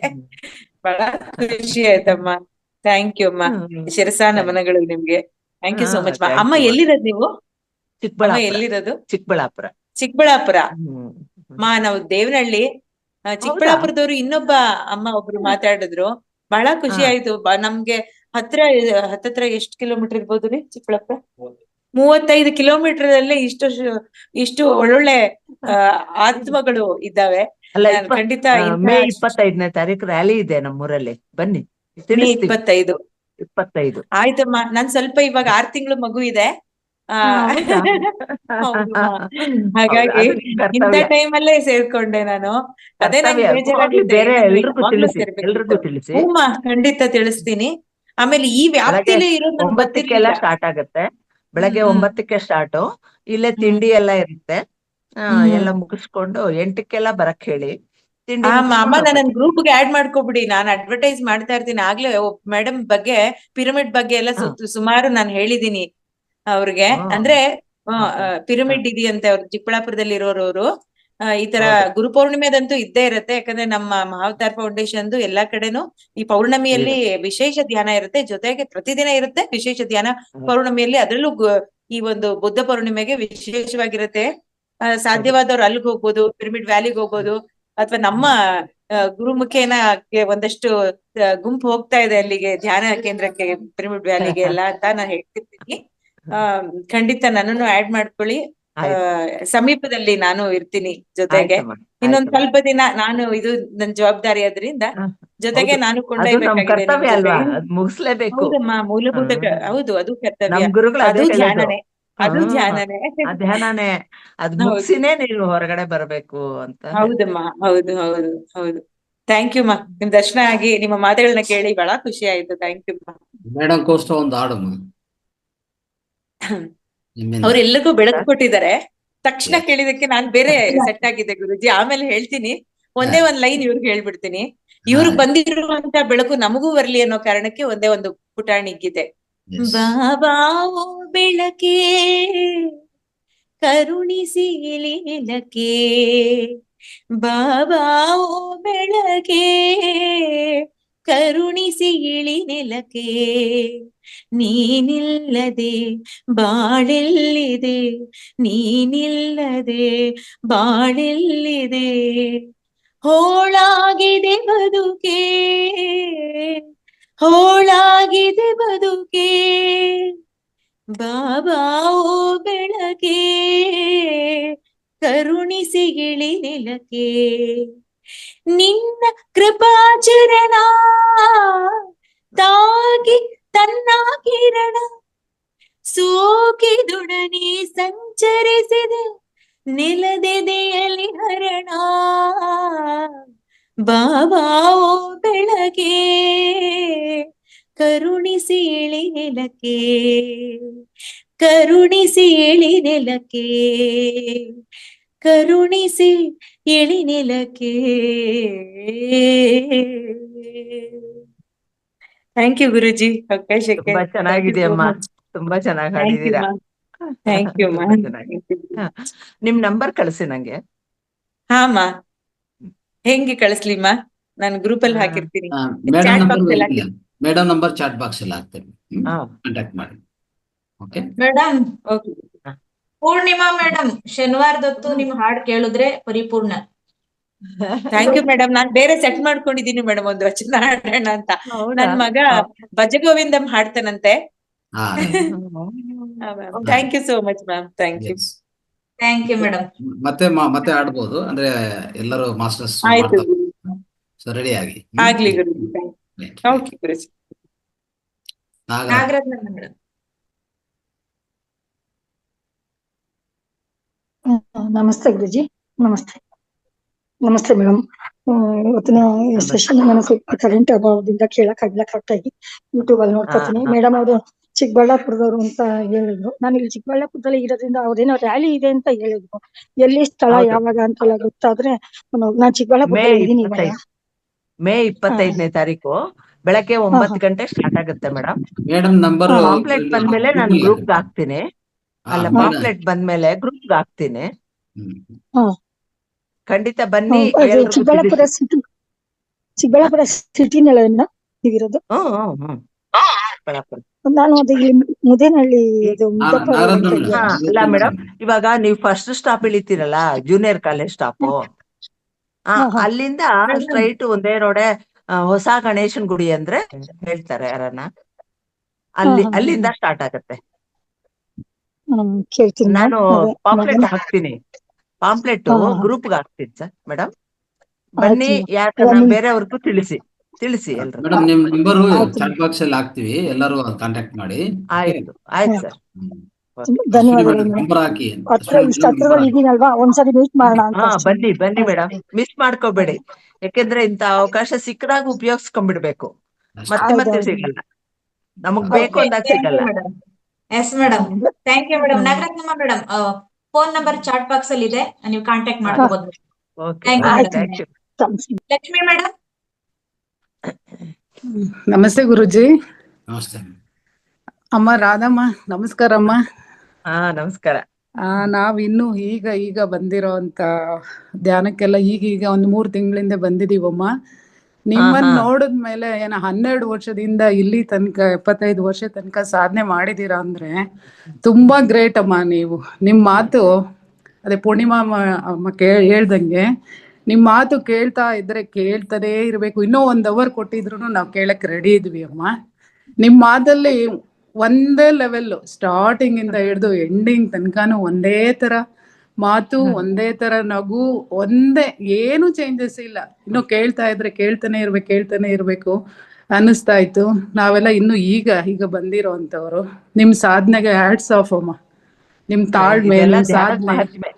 ಬಹಳ ಖುಷಿ ಆಯ್ತಮ್ಮ. ಥ್ಯಾಂಕ್ ಯು ಅಮ್ಮ. ಶಿರಸಾ ನಮನಗಳು ನಿಮ್ಗೆ. ಥ್ಯಾಂಕ್ ಯು ಸೋ ಮಚ್ ಮಾ. ಅಮ್ಮ ಎಲ್ಲಿರೋದು ನೀವು? ಅಮ್ಮ ಚಿಕ್ಕಬಳ್ಳಾಪುರ. ಎಲ್ಲಿರೋದು? ಚಿಕ್ಕಬಳ್ಳಾಪುರ. ಚಿಕ್ಕಬಳ್ಳಾಪುರ. ಮಾ ನಾವು ದೇವನಹಳ್ಳಿ. ಚಿಕ್ಕಬಳ್ಳಾಪುರದವ್ರು ಇನ್ನೊಬ್ಬ ಅಮ್ಮ ಒಬ್ರು ಮಾತಾಡಿದ್ರು, ಬಹಳ ಖುಷಿ ಆಯ್ತು. ನಮ್ಗೆ ಹತ್ರ ಎಷ್ಟು ಕಿಲೋಮೀಟರ್ ಇರ್ಬೋದು ರೀ ಚಿಕ್ಕಬಳ್ಳಾಪುರ? 35 ಕಿಲೋಮೀಟರ್ ಅಲ್ಲೇ ಇಷ್ಟು ಒಳ್ಳೊಳ್ಳೆ ಆತ್ಮಗಳು ಇದ್ದಾವೆ. ಅಲ್ಲ, ಖಂಡಿತ ಮೇ 25ನೇ ತಾರೀಕು ರ್ಯಾಲಿ ಇದೆ ನಮ್ಮೂರಲ್ಲಿ, ಬನ್ನಿ. ಮೇ 25. 25. ಆಯ್ತಮ್ಮ. ನಾನ್ ಸ್ವಲ್ಪ ಇವಾಗ 6 ತಿಂಗಳು ಮಗು ಇದೆ. ಹಾಗಾಗಿ ಇಂಥ ಟೈಮ್ ಅಲ್ಲೇ ಸೇರ್ಕೊಂಡೆ ನಾನು. ಅದೇ ನಂಗೆ ಬೇಜಾರಾಗಿದೆ. ಎಲ್ರಿಗೂ ತಿಳಿಸಿ. ಹೂಮ್ಮ, ಖಂಡಿತ ತಿಳಿಸ್ತೀನಿ. ಆಮೇಲೆ ಈ ವ್ಯಾಪ್ತಿಲಿ ಇರೋದು 9ಕ್ಕೆಲ್ಲ ಸ್ಟಾರ್ಟ್ ಆಗತ್ತೆ. ಬೆಳಗ್ಗೆ 9ಕ್ಕೆ ಸ್ಟಾರ್ಟ್. ಇಲ್ಲೇ ತಿಂಡಿ ಎಲ್ಲ ಇರುತ್ತೆ. ಎಲ್ಲ ಮುಗಿಸ್ಕೊಂಡು 8ಕ್ಕೆಲ್ಲ ಬರಕ್ ಹೇಳಿ. ಅಮ್ಮ ನನ್ನ ಗ್ರೂಪ್ಗೆ ಆಡ್ ಮಾಡ್ಕೊಬಿಡಿ. ನಾನು ಅಡ್ವರ್ಟೈಸ್ ಮಾಡ್ತಾ ಇರ್ತೀನಿ. ಆಗ್ಲೇ ಮೇಡಮ್ ಬಗ್ಗೆ, ಪಿರಮಿಡ್ ಬಗ್ಗೆ ಎಲ್ಲ ಸುಮಾರು ನಾನು ಹೇಳಿದೀನಿ ಅವ್ರಿಗೆ. ಅಂದ್ರೆ ಪಿರಮಿಡ್ ಇದೆಯಂತೆ ಅವ್ರು ಚಿಕ್ಕಬಳ್ಳಾಪುರದಲ್ಲಿ ಇರೋರವ್ರು. ಈ ತರ ಗುರು ಪೌರ್ಣಿಮೆದಂತೂ ಇದ್ದೇ ಇರತ್ತೆ. ಯಾಕಂದ್ರೆ ನಮ್ಮ ಮಹಾವತಾರ್ ಫೌಂಡೇಶನ್ ಎಲ್ಲಾ ಕಡೆನೂ ಈ ಪೌರ್ಣಮಿಯಲ್ಲಿ ವಿಶೇಷ ಧ್ಯಾನ ಇರುತ್ತೆ. ಜೊತೆಗೆ ಪ್ರತಿದಿನ ಇರುತ್ತೆ ವಿಶೇಷ ಧ್ಯಾನ ಪೌರ್ಣಮಿಯಲ್ಲಿ. ಅದ್ರಲ್ಲೂ ಈ ಒಂದು ಬುದ್ಧ ಪೌರ್ಣಿಮೆಗೆ ವಿಶೇಷವಾಗಿರುತ್ತೆ. ಸಾಧ್ಯವಾದವ್ರು ಅಲ್ಲಿಗೆ ಹೋಗ್ಬೋದು, ಪಿರಮಿಡ್ ವ್ಯಾಲಿಗೆ ಹೋಗ್ಬೋದು, ಅಥವಾ ನಮ್ಮ ಗುರುಮುಖೇನ ಒಂದಷ್ಟು ಗುಂಪು ಹೋಗ್ತಾ ಇದೆ ಅಲ್ಲಿಗೆ, ಧ್ಯಾನ ಕೇಂದ್ರಕ್ಕೆ, ಪಿರಮಿಡ್ ವ್ಯಾಲಿಗೆ ಎಲ್ಲ ಅಂತ ನಾನು ಹೇಳ್ತಿರ್ತೀನಿ. ಖಂಡಿತ ನನ್ನನ್ನು ಆಡ್ ಮಾಡ್ಕೊಳ್ಳಿ. ಸಮೀಪದಲ್ಲಿ ನಾನು ಇರ್ತೀನಿ ಜೊತೆಗೆ. ಇನ್ನೊಂದ್ ಸ್ವಲ್ಪ ದಿನ ನಾನು, ಇದು ನನ್ ಜವಾಬ್ದಾರಿ ಆದ್ರಿಂದ ಜೊತೆಗೆ ನಾನು ಮುಗಿಸ್ಲೇಬೇಕು. ಹೌದಮ್ಮ, ಮೂಲಭೂತ. ಹೌದು, ಅದು ಕರ್ತವ್ಯ. ಅದು ಧ್ಯಾನನೇ. ಅದು ಧ್ಯಾನನೇ. ಅದ್ ಮುಗಿಸಿನೇ ನೀವು ಹೊರಗಡೆ ಬರಬೇಕು ಅಂತ. ಹೌದಮ್ಮ, ಹೌದು ಹೌದು ಹೌದು. ಥ್ಯಾಂಕ್ ಯು ಮಾ. ನಿಮ್ ದರ್ಶನ ಆಗಿ ನಿಮ್ಮ ಮಾತುಗಳನ್ನ ಕೇಳಿ ಬಹಳ ಖುಷಿ ಆಯ್ತು. ಥ್ಯಾಂಕ್ ಯು ಮಾ. ಮೇಡಮ್ ಕೋಸ್ಟ ಒಂದು ಹಾಡು ಅವ್ರೆಲ್ಲರಿಗೂ ಬೆಳಕು ಕೊಟ್ಟಿದ್ದಾರೆ. ತಕ್ಷಣ ಕೇಳಿದಕ್ಕೆ ನಾನ್ ಬೇರೆ ಸೆಟ್ ಆಗಿದ್ದೆ ಗುರುಜಿ. ಆಮೇಲೆ ಹೇಳ್ತೀನಿ. ಒಂದೇ ಒಂದ್ ಲೈನ್ ಇವ್ರಿಗೆ ಹೇಳ್ಬಿಡ್ತೀನಿ. ಇವ್ರಿಗೆ ಬಂದಿರುವಂತ ಬೆಳಕು ನಮಗೂ ಬರ್ಲಿ ಅನ್ನೋ ಕಾರಣಕ್ಕೆ ಒಂದೇ ಒಂದು ಪುಟಾಣಿ ಗೀತೆ. ಬಾಬಾ ಓ ಬೆಳಕೆ ಕರುಣಿಸಿ ಇಳಿಲಕ್ಕೆ, ಬಾಬಾ ಓ ಬೆಳಕೆ ಕರುಣಿಸಿ ಇಳಿ ನೆಲಕ್ಕೆ, ನೀನಿಲ್ಲದೆ ಬಾಳೆಲ್ಲಿದೆ, ನೀನಿಲ್ಲದೆ ಬಾಳೆಲ್ಲಿದೆ, ಹೋಳಾಗಿದೆ ಬದುಕೆ, ಹೋಳಾಗಿದೆ ಬದುಕೆ, ಬಾಬಾ ಓ ಬೆಳಕೆ ಕರುಣಿಸಿ ಇಳಿ ನೆಲಕ್ಕೆ, ನಿನ್ನ ಕೃಪಾಚರಣ ತಾಗಿ ತನ್ನ ಕಿರಣ ಸೋಕಿದೊಡನೆ ಸಂಚರಿಸಿದೆ ನೆಲದೆದೆಯಲ್ಲಿ ಹರಣ, ಬಾಬಾ ಓ ಬೆಳಕೆ ಕರುಣಿಸಿ ಇಳಿ ನೆಲಕ್ಕೆ, ಕರುಣಿಸಿ ಇಳಿ ನೆಲಕ್ಕೆ, ಕರುಣಿಸಿ ಇಳಿ ನೆಲಕ್ಕೆ. ಥ್ಯಾಂಕ್ ಯು ಗುರುಜಿ ಅವಕಾಶಕ್ಕೆ. ತುಂಬಾ ಚೆನ್ನಾಗಿದೆಯಮ್ಮ, ತುಂಬಾ ಚೆನ್ನಾಗಿ ಹಾಡಿದೀರಾ. ಥ್ಯಾಂಕ್ ಯು ಮಾ. ನಿಮ್ ನಂಬರ್ ಕಳಿಸಿ ನಂಗೆ. ಹಾಮ್ಮ, ಹೆಂಗೆ ಕಳಿಸ್ಲಿಮ್ಮ? ನಾನು ಗ್ರೂಪ್ ಅಲ್ಲಿ ಹಾಕಿರ್ತೀನಿ. ಮೇಡಮ್ ನಂಬರ್ ಚಾಟ್ ಬಾಕ್ಸ್ ಅಲ್ಲಿ ಹಾಕ್ತೇನೆ, ಕಾಂಟ್ಯಾಕ್ಟ್ ಮಾಡಿ. ಓಕೆ ಮೇಡಮ್, ಪೂರ್ಣಿಮಾ ಮೇಡಮ್, ಶನಿವಾರದೊತ್ತು ನಿಮ್ ಹಾಡ್ ಕೇಳಿದ್ರೆ ಪರಿಪೂರ್ಣ. Thank you madam. ನಾನ್ ಬೇರೆ ಸೆಟ್ ಮಾಡ್ಕೊಂಡಿದೀನಿ ಮೇಡಮ್, ಒಂದು ವಚನ ಹಾಡೋಣ ಅಂತ. ನನ್ ಮಗ ಭಜಗೋವಿಂದಂ ಹಾಡ್ತಾನಂತೆ. Thank you so much ma'am. Thank you. Thank you madam. ಮತ್ತೆ ಆಡ್ಬೋದು ಅಂದ್ರೆ ಎಲ್ಲರೂ ಮಾಸ್ಟರ್ಸ್ ಆಯ್ತು, ರೆಡಿ ಆಗಿ. ಆಗ್ಲಿ ಗುರುಜಿ. ಓಕೆ ಗುರುಜಿ. ನಾಗರತ್ನ ಮೇಡಮ್. ನಮಸ್ತೆ ಗುರುಜಿ. ನಮಸ್ತೆ. ನಮಸ್ತೆ ಮೇಡಮ್. ಇವತ್ತಿನ ಸೆಷನ್ ನಾನು ಸ್ವಲ್ಪ ಕರೆಂಟ್ ಅಭಾವದಿಂದ ಕೇಳಕ್ಕಾಗಿಲ್ಲ, ಕರೆಕ್ಟ್ ಆಗಿ ಯೂಟ್ಯೂಬ್ ಅಲ್ಲಿ ನೋಡ್ಕೊತೀನಿ. ಮೇಡಮ್ ಅವರು ಚಿಕ್ಕಬಳ್ಳಾಪುರದವರು ಅಂತ ಹೇಳಿದ್ರು. ನಾನು ಇಲ್ಲಿ ಚಿಕ್ಕಬಳ್ಳಾಪುರದಲ್ಲಿ ಇರೋದ್ರಿಂದ ಅವ್ರೇನೋ ರ್ಯಾಲಿ ಇದೆ ಅಂತ ಹೇಳಿದ್ರು. ಎಲ್ಲಿ ಸ್ಥಳ ಯಾವಾಗ ಅಂತೆಲ್ಲ ಗೊತ್ತಾದ್ರೆ, ನಾನ್ ಚಿಕ್ಕಬಳ್ಳಾಪುರದಲ್ಲಿ ಇದ್ದೀನಿ ಇವಾಗ. ಮೇ 25ನೇ ತಾರೀಕು ಬೆಳಗ್ಗೆ 9 ಗಂಟೆ ಸ್ಟಾರ್ಟ್ ಆಗುತ್ತೆ ಮೇಡಮ್. ಮೇಡಮ್ ನಂಬರ್ ಪಾಂಪ್ಲೆಟ್ ಬಂದ್ಮೇಲೆ ನಾನು ಗ್ರೂಪ್ ಹಾಕ್ತೀನಿ. ಅಲ್ಲ, ಪಾಂಪ್ಲೆಟ್ ಬಂದ್ಮೇಲೆ ಗ್ರೂಪ್ ಹಾಕ್ತೀನಿ. ಹ್ಮ್ ಖಂಡಿತ ಬನ್ನಿ, ಅದು ಎಲ್ರಿಗೂ ಚಿಕ್ಕಬಳ್ಳಾಪುರ ತಿಳಿಸಿ. ಸಿಟಿ, ಚಿಕ್ಕಬಳ್ಳಾಪುರ ಸಿಟಿನಲ್ಲ ಇರೋದು. ಹ್ಮ್ ಚಿಕ್ಕಬಳ್ಳಾಪುರ. ನಾನು ಅದು ಇಲ್ಲಿ ಮುದೇನಹಳ್ಳಿ ಇದು ಮುದ್ದಪ್ಪ ರೋಡ್ ನಾಗರತ್ನ ಅಂತ ಮೇಡಮ್, ಇದೆಯಲ್ಲ. ಅಲ್ಲ ಮೇಡಮ್, ಇವಾಗ ನೀವು ಫಸ್ಟ್ ಸ್ಟಾಪ್ ಇಳಿತೀರಲ್ಲ, ಜೂನಿಯರ್ ಕಾಲೇಜ್ ಸ್ಟಾಪು, ಹಾ, ಹಾ. ಅಲ್ಲಿಂದ ಸ್ಟ್ರೈಟ್ ಒಂದೇ ರೋಡೆ ಹೊಸ ಗಣೇಶನ್ ಗುಡಿ ಅಂದ್ರೆ ಹೇಳ್ತಾರೆ ಯಾರನ್ನ, ಅಲ್ಲಿಂದ ಸ್ಟಾರ್ಟ್ ಆಗತ್ತೆ. ಕೇಳ್ತೀನಿ ನಾನು ಅದೇ ಪಾಂಪ್ಲೆಟ್ ಮಗನ. ಹಾಕ್ತೀನಿ, ಪಾಂಪ್ಲೆಟ್ ಹಾ, ಹಾ. ಗ್ರೂಪ್ಗೆ ಹಾಕ್ತೀನಿ ಸರ್. ಮೇಡಮ್ ಬನ್ನಿ, ಆಯ್ತು. ಯಾಕಂದ್ರೆ ಬೇರೆಯವ್ರಿಗೂ ತಿಳಿಸಿ ಎಲ್ರು. ಮೇಡಮ್ ನಿಮ್ ನಂಬರು ಆಯ್ತು. ಚಾಟ್ ಬಾಕ್ಸ್ ಅಲ್ಲಿ ಹಾಕ್ತಿವಿ, ಎಲ್ಲರೂ ಕಾಂಟ್ಯಾಕ್ಟ್ ಮಾಡಿ. ಆಯ್ತು ಸರ್. ಧನ್ಯವಾದಗಳು ಮೇಡಮ್. ನಂಬರ್ ಹಾಕಿ. ಇಷ್ಟ ಹತ್ರದಲ್ಲಿ ಇದೀನಲ್ವಾ, ಒಂದ್ಸರಿ ಮೀಟ್ ಮಾಡೋಣ ಅಂತ ಅಷ್ಟೇ. ಬನ್ನಿ ಮೇಡಮ್, ಮಿಸ್ ಮಾಡ್ಕೋಬೇಡಿ. ಯಾಕೆಂದ್ರೆ ಇಂತ ಅವಕಾಶ ಸಿಕ್ಕದಾಗ ಉಪಯೋಗಿಸ್ಕೊಂಡ್ಬಿಡ್ಬೇಕು, ಮತ್ತೆ ಹೌದೌದು. ಸಿಗಲ್ಲ, ನಮಗ್ ಬೇಕು ಅಂದಾಗ ಸಿಗಲ್ಲ. Yes madam, thank you madam. Nagaratnamma madam, phone number chat box ಅಲ್ಲಿ ಇದೆ, ನೀವು ಕಾಂಟ್ಯಾಕ್ಟ್ ಮಾಡ್ಕೋಬಹುದು. Okay, Thank you, madam. Thank you. Lakshmi madam. ನಮಸ್ತೆ ಗುರುಜಿ. ನಮಸ್ತೆ. ಅಮ್ಮ ರಾಧಮ್ಮ, ನಮಸ್ಕಾರಮ್ಮ. ನಮಸ್ಕಾರ. ನಾವಿನ್ನು ಈಗ ಬಂದಿರೋಂತ ಧ್ಯಾನಕ್ಕೆಲ್ಲ ಈಗ ಒಂದು 3 ತಿಂಗಳಿಂದ ಬಂದಿದೀವಮ್ಮ. ನಿಮ್ಮನ್ನ ನೋಡಿದ್ಮೇಲೆ 12 ವರ್ಷದಿಂದ ಇಲ್ಲಿ ತನಕ 75 ವರ್ಷ ತನಕ ಸಾಧನೆ ಮಾಡಿದೀರಾ ಅಂದ್ರೆ ತುಂಬಾ ಗ್ರೇಟ್ ಅಮ್ಮ ನೀವು. ನಿಮ್ ಮಾತು ಅದೇ ಪೂರ್ಣಿಮಾ ಅಮ್ಮ ಹೇಳ್ದಂಗೆ, ನಿಮ್ ಮಾತು ಕೇಳ್ತಾ ಇದ್ರೆ ಕೇಳ್ತಾನೇ ಇರ್ಬೇಕು. ಇನ್ನೂ 1 ಅವರ್ ಕೊಟ್ಟಿದ್ರು ನಾವು ಕೇಳಕ್ ರೆಡಿ ಇದ್ವಿ ಅಮ್ಮ. ನಿಮ್ ಮಾತಲ್ಲಿ ಒಂದೇ ಲೆವೆಲ್, ಸ್ಟಾರ್ಟಿಂಗ್ ಇಂದ ಹಿಡಿದು ಎಂಡಿಂಗ್ ತನಕನೂ ಒಂದೇ ತರ ಮಾತು, ಒಂದೇ ತರ ನಗು, ಏನು ಚೇಂಜಸ್ ಇಲ್ಲ. ಇನ್ನು ಕೇಳ್ತಾ ಇದ್ರೆ ಕೇಳ್ತಾನೆ ಇರ್ಬೇಕು ಅನ್ನಿಸ್ತಾ ಇತ್ತು. ನಾವೆಲ್ಲ ಇನ್ನು ಈಗ ಬಂದಿರೋ ಅಂತವ್ರು. ನಿಮ್ ಸಾಧನೆಗೆ ಹ್ಯಾಟ್ಸ್ ಆಫ್ ಅಮ್ಮ. ನಿಮ್ ತಾಳ್ಮೆ, ಇದೆಲ್ಲ ನಿಮ್ ಧ್ಯಾನದ ಸಾಧನೆ ಮಹಾತ್ಮೆ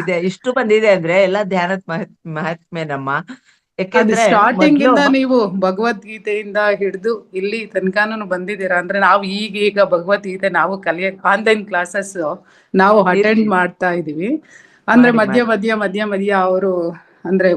ಇದೆ. ಇಷ್ಟು ಬಂದಿದೆ ಅಂದ್ರೆ ಎಲ್ಲ ಧ್ಯಾನದ ಮಹಾತ್ಮೆನಮ್ಮ. ಅದು ಯಾಕೆಂದ್ರೆ ಸ್ಟಾರ್ಟಿಂಗ್ ಮೊದ್ಲು ಇಂದ ನೀವು ಭಗವದ್ಗೀತೆಯಿಂದ ಹಿಡಿದು ಇಲ್ಲಿ ತನಕನೂ ಬಂದಿದ್ದೀರಾ ಅಂದ್ರೆ, ನಾವು ಈಗ ಭಗವದ್ಗೀತೆ ನಾವು ಆನ್ಲೈನ್ ಕ್ಲಾಸಸ್ ನಾವು ಅಟೆಂಡ್ ಮಾಡ್ತಾ ಇದೀವಿ. ಅಂದ್ರೆ ಮಧ್ಯ ಅವರು ಅಂದ್ರೆ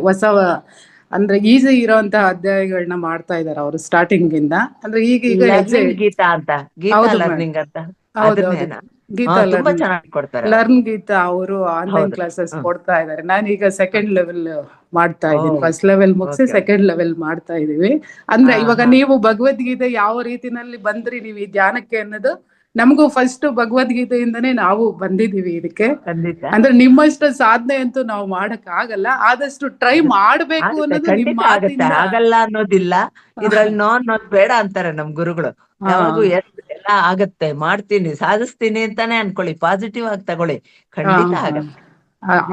ಅಂದ್ರೆ ಈಸಿ ಇರೋಂತಹ ಅಧ್ಯಾಯಗಳನ್ನ ಮಾಡ್ತಾ ಇದಾರೆ ಅವರು ಸ್ಟಾರ್ಟಿಂಗ್ ಇಂದ. ಅಂದ್ರೆ ಈಗ ಲರ್ನಿಂಗ್ ಗೀತಾ ಅಂತ, ಗೀತಾ ಲರ್ನಿಂಗ್ ಅಂತ, ಅದನ್ನೇನ ಗೀತಾ ತುಂಬಾ ಚೆನ್ನಾಗಿ ಕೊಡ್ತಾರೆ. ಲರ್ನ್ ಗೀತಾ ಅವರು ಆನ್ಲೈನ್ ಹೌದು. ಕ್ಲಾಸಸ್ ಕೊಡ್ತಾ ಇದಾರೆ. ನಾನೀಗ ಸೆಕೆಂಡ್ ಲೆವೆಲ್ ಮಾಡ್ತಾ ಇದ್ದೀನಿ. ಓ, ಫಸ್ಟ್ ಲೆವೆಲ್ ಮುಗಿಸಿ okay. ಸೆಕೆಂಡ್ ಲೆವೆಲ್ ಮಾಡ್ತಾ ಇದೀವಿ. ಅಂದ್ರೆ ಇವಾಗ ನೀವು ಭಗವದ್ಗೀತೆ ಯಾವ ರೀತಿನಲ್ಲಿ ಬಂದ್ರಿ ನೀವು ಈ ಧ್ಯಾನಕ್ಕೆ ಅನ್ನೋದು, ನಮಗೂ ಫಸ್ಟ್ ಭಗವದ್ಗೀತೆಯಿಂದನೇ ನಾವು ಬಂದಿದೀವಿ ಇದಕ್ಕೆ. ಖಂಡಿತ ಅಂದ್ರೆ ನಿಮ್ಮಷ್ಟು ಸಾಧನೆ ಅಂತೂ ನಾವು ಮಾಡಕ್ ಆಗಲ್ಲ, ಆದಷ್ಟು ಟ್ರೈ ಮಾಡ್ಬೇಕು ಆಗುತ್ತೆ, ಅನ್ನೋದು ನಿಮ್ ಖಂಡಿತ ಆಗುತ್ತೆ. ಮಾತಿಂದ. ಆಗಲ್ಲ ಅನ್ನೋದಿಲ್ಲ, ಇದ್ರಲ್ಲಿ ಅನ್ನೋದ್ ಬೇಡ ಅಂತಾರೆ ನಮ್ ಗುರುಗಳು. ಯಾವಾಗೂ ಎಲ್ಲ ಆಗತ್ತೆ, ಮಾಡ್ತೀನಿ, ಸಾಧಿಸ್ತೀನಿ ಅಂತಾನೆ ಅನ್ಕೊಳ್ಳಿ, ಪಾಸಿಟಿವ್ ಆಗಿ ತಗೊಳ್ಳಿ, ಖಂಡಿತ ಆಗತ್ತೆ.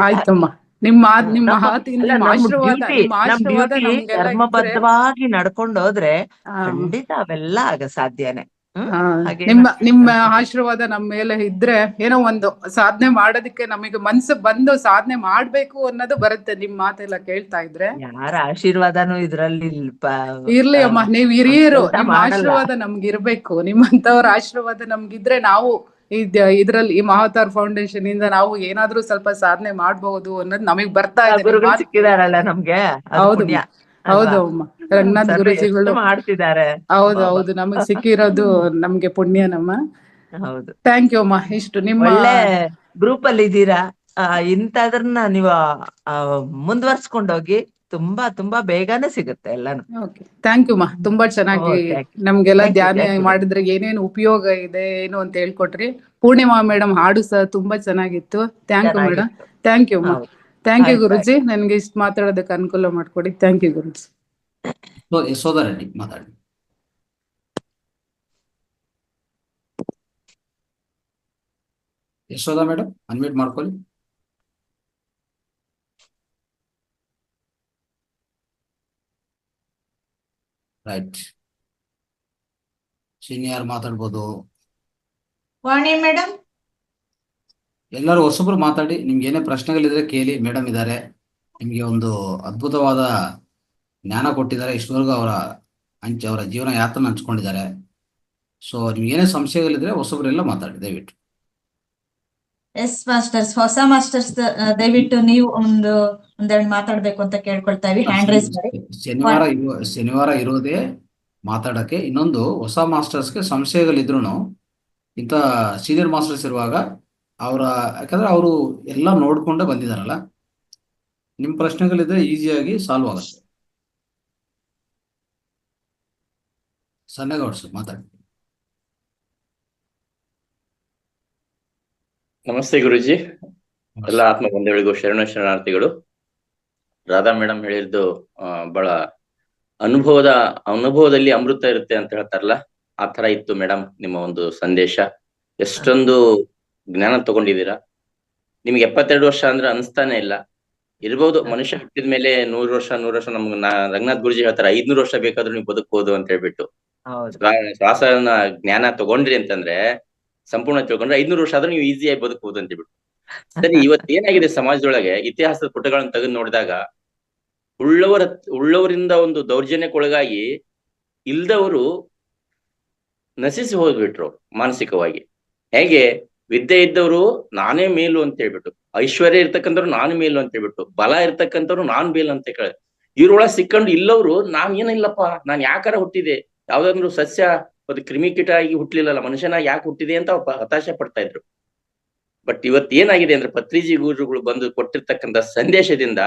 ಆಯ್ತಮ್ಮ. ನಿಮ್ಮ ನಮ್ ಆಶೀರ್ವಾದ, ನಿಮ್ಮ ನಮ್ ಆಶೀರ್ವಾದ ಡ್ಯೂಟಿ ನಮ್ಗೆಲ್ಲ ಇದ್ರೆ ಧರ್ಮಬದ್ಧವಾಗಿ ನಡ್ಕೊಂಡು ಹೋದ್ರೆ ಖಂಡಿತ ಅವೆಲ್ಲ ಸಾಧ್ಯನೇ. ನಿಮ್ಮ ಆಶೀರ್ವಾದ ನಮ್ಮ ಮೇಲೆ ಇದ್ರೆ ಏನೋ ಒಂದು ಸಾಧನೆ ಮಾಡೋದಕ್ಕೆ ನಮಗೆ ಮನ್ಸು ಬಂದು ಸಾಧನೆ ಮಾಡ್ಬೇಕು ಅನ್ನೋದು ಬರುತ್ತೆ. ನಿಮ್ ಮಾತೆಲ್ಲ ಕೇಳ್ತಾ ಇದ್ರೆ ಯಾರ ಆಶೀರ್ವಾದನೂ ಇದ್ರಲ್ಲಿ ಇರ್ಲಿ ಅಮ್ಮ, ನೀವ್ ಹಿರಿಯರು, ಕೆಲ್ಸ ನಿಮ್ಮ ಮಾಡಲ್ಲ. ಆಶೀರ್ವಾದ ನಮ್ಗಿರ್ಬೇಕು. ನಿಮ್ಮಂತವ್ರ ಆಶೀರ್ವಾದ ನಮ್ಗಿದ್ರೆ ನಾವು ಇದ್ರಲ್ಲಿ ಈ ಮಹಾತಾರ್ ಫೌಂಡೇಶನ್ ಇಂದ ನಾವು ಏನಾದ್ರೂ ಸ್ವಲ್ಪ ಸಾಧನೆ ಮಾಡ್ಬಹುದು ಅನ್ನೋದು ನಮಗ್ ಬರ್ತಾ ಇದೆ. ಗುರುಗಳು ಸಿಕ್ಕಿದಾರಲ್ಲ ನಮ್ಗೆ, ಅದು ಹೌದು ಪುಣ್ಯ ಹೌದು ಅಲ್ವಾ? ಅಮ್ಮ. ರಂಗನಾಥ್ ಸರ್ ಗುರುಜಿಗಳು ಎಷ್ಟು ಮಾಡ್ತಿದ್ದಾರೆ. ಹೌದು ನಮಗ್ ಸಿಕ್ಕಿರೋದು ನಮ್ಗೆ ಪುಣ್ಯನಮ್ಮ. ಹೌದು, ಥ್ಯಾಂಕ್ ಯು ಅಮ್ಮ. ಇಷ್ಟು ನಿಮ್ಮ ಒಳ್ಳೆ ಗ್ರೂಪ್ ಅಲ್ಲಿ ಇದ್ದೀರಾ. ಇಂಥದ್ರನ್ನ ನೀವು ಮುಂದುವರ್ಸ್ಕೊಂಡೋಗಿ ತುಂಬಾ ಬೇಗನೆ ಸಿಗುತ್ತೆ ಎಲ್ಲಾನು. ಥ್ಯಾಂಕ್ ಯು ಅಮ್ಮ. ತುಂಬಾ ಚೆನ್ನಾಗಿ ನಮ್ಗೆಲ್ಲ Thank you, ಧ್ಯಾನ thank you. ಮಾಡಿದ್ರೆ ಏನೇನು ಉಪಯೋಗ ಇದೆ ಏನು ಅಂತ ಹೇಳ್ಕೊಟ್ರಿ. ಪೂರ್ಣಿಮಾ ಮೇಡಮ್ ಹಾಡು ಸಹ ತುಂಬಾ ಚೆನ್ನಾಗಿತ್ತು. Thank you madam. Thank you ಅಮ್ಮ. Thank you guruji. ನನ್ಗೆ ಇಷ್ಟು ಮಾತಾಡೋದಕ್ಕೆ ಅನುಕೂಲ ಮಾಡ್ಕೊಡಿ. Thank you guruji. ಯಶೋಧ ರೆಡ್ಡಿ ಮಾತಾಡಿ. ಯಶೋಧ ಮೇಡಮ್ ಅನ್ಮ್ಯೂಟ್ ಮಾಡ್ಕೊಳ್ಳಿ. ರೈಟ್, ಸೀನಿಯರ್ ಮಾತಾಡ್ಬೋದು. ವಾಣಿ ಮೇಡಮ್. ಎಲ್ಲರೂ ಹೊಸಬ್ರು ಮಾತಾಡಿ. ನಿಮ್ಗೆ ಏನೇ ಪ್ರಶ್ನೆಗಳಿದ್ರೆ ಕೇಳಿ, ಮೇಡಮ್ ಇದ್ದಾರೆ. ನಿಮ್ಗೆ ಒಂದು ಅದ್ಭುತವಾದ ಜ್ಞಾನ ಕೊಟ್ಟಿದ್ದಾರೆ. ಇಷ್ಟವರೆಗೂ ಅವರ ಜೀವನ ಯಾತನ ಹಂಚ್ಕೊಂಡಿದ್ದಾರೆ. ಸೊ ನಿಮ್ಗೆ ಏನೇ ಸಂಶಯಗಳಿದ್ರೆ ಹೊಸಬ್ರೆಲ್ಲ ಮಾತಾಡಿ ದಯವಿಟ್ಟು. ಎಸ್ ಮಾಸ್ಟರ್ಸ್, ಹೊಸ ಮಾಸ್ಟರ್ಸ್ ದಯವಿಟ್ಟು ನೀವು ಒಂದೆರಡು ಮಾತಾಡ್ಬೇಕು ಅಂತ ಕೇಳ್ಕೊಳ್ತಾ ಇವಿ. ಹ್ಯಾಂಡ್ ರೈಸ್ ಮಾಡಿ. ಶನಿವಾರ ಇರೋದೇ ಮಾತಾಡಕ್ಕೆ. ಇನ್ನೊಂದು, ಹೊಸ ಮಾಸ್ಟರ್ಸ್ಗೆ ಸಂಶಯಗಳಿದ್ರು ಇಂಥ ಸೀನಿಯರ್ ಮಾಸ್ಟರ್ಸ್ ಇರುವಾಗ ಯಾಕಂದ್ರೆ ಅವರು ಎಲ್ಲ ನೋಡ್ಕೊಂಡೇ ಬಂದಿದಾರಲ್ಲ, ನಿಮ್ ಪ್ರಶ್ನೆಗಳಿದ್ರೆ ಈಸಿಯಾಗಿ ಸಾಲ್ವ್ ಆಗುತ್ತೆ. ಸನ್ನೇಗೌಡ ಸರ್ ಮಾತಾಡಿ. ನಮಸ್ತೆ ಗುರುಜಿ, ಎಲ್ಲ ಆತ್ಮ ಬಂಧುಗಳಿಗೂ ಶರಣಾರ್ಥಿಗಳು. ರಾಧಾ ಮೇಡಮ್ ಹೇಳಿದ್ದು ಬಹಳ ಅನುಭವದಲ್ಲಿ ಅಮೃತ ಇರುತ್ತೆ ಅಂತ ಹೇಳ್ತಾರಲ್ಲ, ಆ ತರ ಇತ್ತು ಮೇಡಮ್ ನಿಮ್ಮ ಒಂದು ಸಂದೇಶ. ಎಷ್ಟೊಂದು ಜ್ಞಾನ ತಗೊಂಡಿದ್ದೀರಾ. ನಿಮ್ಗೆ 72 ವರ್ಷ ಅಂದ್ರೆ ಅನಿಸ್ತಾನೆ ಇಲ್ಲ. ಇರ್ಬೋದು, ಮನುಷ್ಯ ಹುಟ್ಟಿದ ಮೇಲೆ 100 ವರ್ಷ ನಮ್ಗೆ ರಂಗನಾಥ್ ಗುರುಜಿ ಹೇಳ್ತಾರೆ 500 ವರ್ಷ ಬೇಕಾದ್ರೂ ನೀವು ಬದುಕಬಹುದು ಅಂತ ಹೇಳ್ಬಿಟ್ಟು. ಶ್ವಾಸನ ಜ್ಞಾನ ತಗೊಂಡ್ರಿ ಅಂತಂದ್ರೆ, ಸಂಪೂರ್ಣ ತಿಳ್ಕೊಂಡ್ರೆ 500 ವರ್ಷ ಆದ್ರೂ ನೀವು ಈಸಿಯಾಗಿ ಬದುಕಬಹುದು ಅಂತ ಹೇಳ್ಬಿಟ್ಟು. ಸರಿ, ಇವತ್ತು ಏನಾಗಿದೆ ಸಮಾಜದೊಳಗೆ, ಇತಿಹಾಸದ ಪುಟಗಳನ್ನು ತೆಗೆದು ನೋಡಿದಾಗ ಉಳ್ಳವರಿಂದ ಒಂದು ದೌರ್ಜನ್ಯಕ್ಕೊಳಗಾಗಿ ಇಲ್ದವರು ನಶಿಸಿ ಹೋಗ್ಬಿಟ್ರು ಮಾನಸಿಕವಾಗಿ. ಹೇಗೆ ವಿದ್ಯೆ ಇದ್ದವರು ನಾನೇ ಮೇಲು ಅಂತ ಹೇಳ್ಬಿಟ್ಟು, ಐಶ್ವರ್ಯ ಇರ್ತಕ್ಕಂಥವ್ರು ನಾನು ಮೇಲು ಅಂತ ಹೇಳ್ಬಿಟ್ಟು, ಬಲ ಇರ್ತಕ್ಕಂಥವ್ರು ನಾನ್ ಮೇಲು ಅಂತ ಹೇಳಿ ಇವ್ರೊಳಗೆ ಸಿಕ್ಕೊಂಡು ಇಲ್ಲವರು ನಾನ್ ಏನಿಲ್ಲಪ್ಪ, ನಾನ್ ಯಾಕಾರ ಹುಟ್ಟಿದೆ, ಯಾವ್ದಾದ್ರು ಸಸ್ಯ ಒಂದು ಕ್ರಿಮಿಕೀಟ ಆಗಿ ಹುಟ್ಲಿಲ್ಲಲ್ಲ, ಮನುಷ್ಯನಾಗಿ ಯಾಕೆ ಹುಟ್ಟಿದೆ ಅಂತ ಹತಾಶೆ ಪಡ್ತಾ ಇದ್ರು. ಬಟ್ ಇವತ್ತು ಏನಾಗಿದೆ ಅಂದ್ರೆ, ಪತ್ರಿಜಿ ಗುರುಗಳು ಬಂದು ಕೊಟ್ಟಿರ್ತಕ್ಕಂಥ ಸಂದೇಶದಿಂದ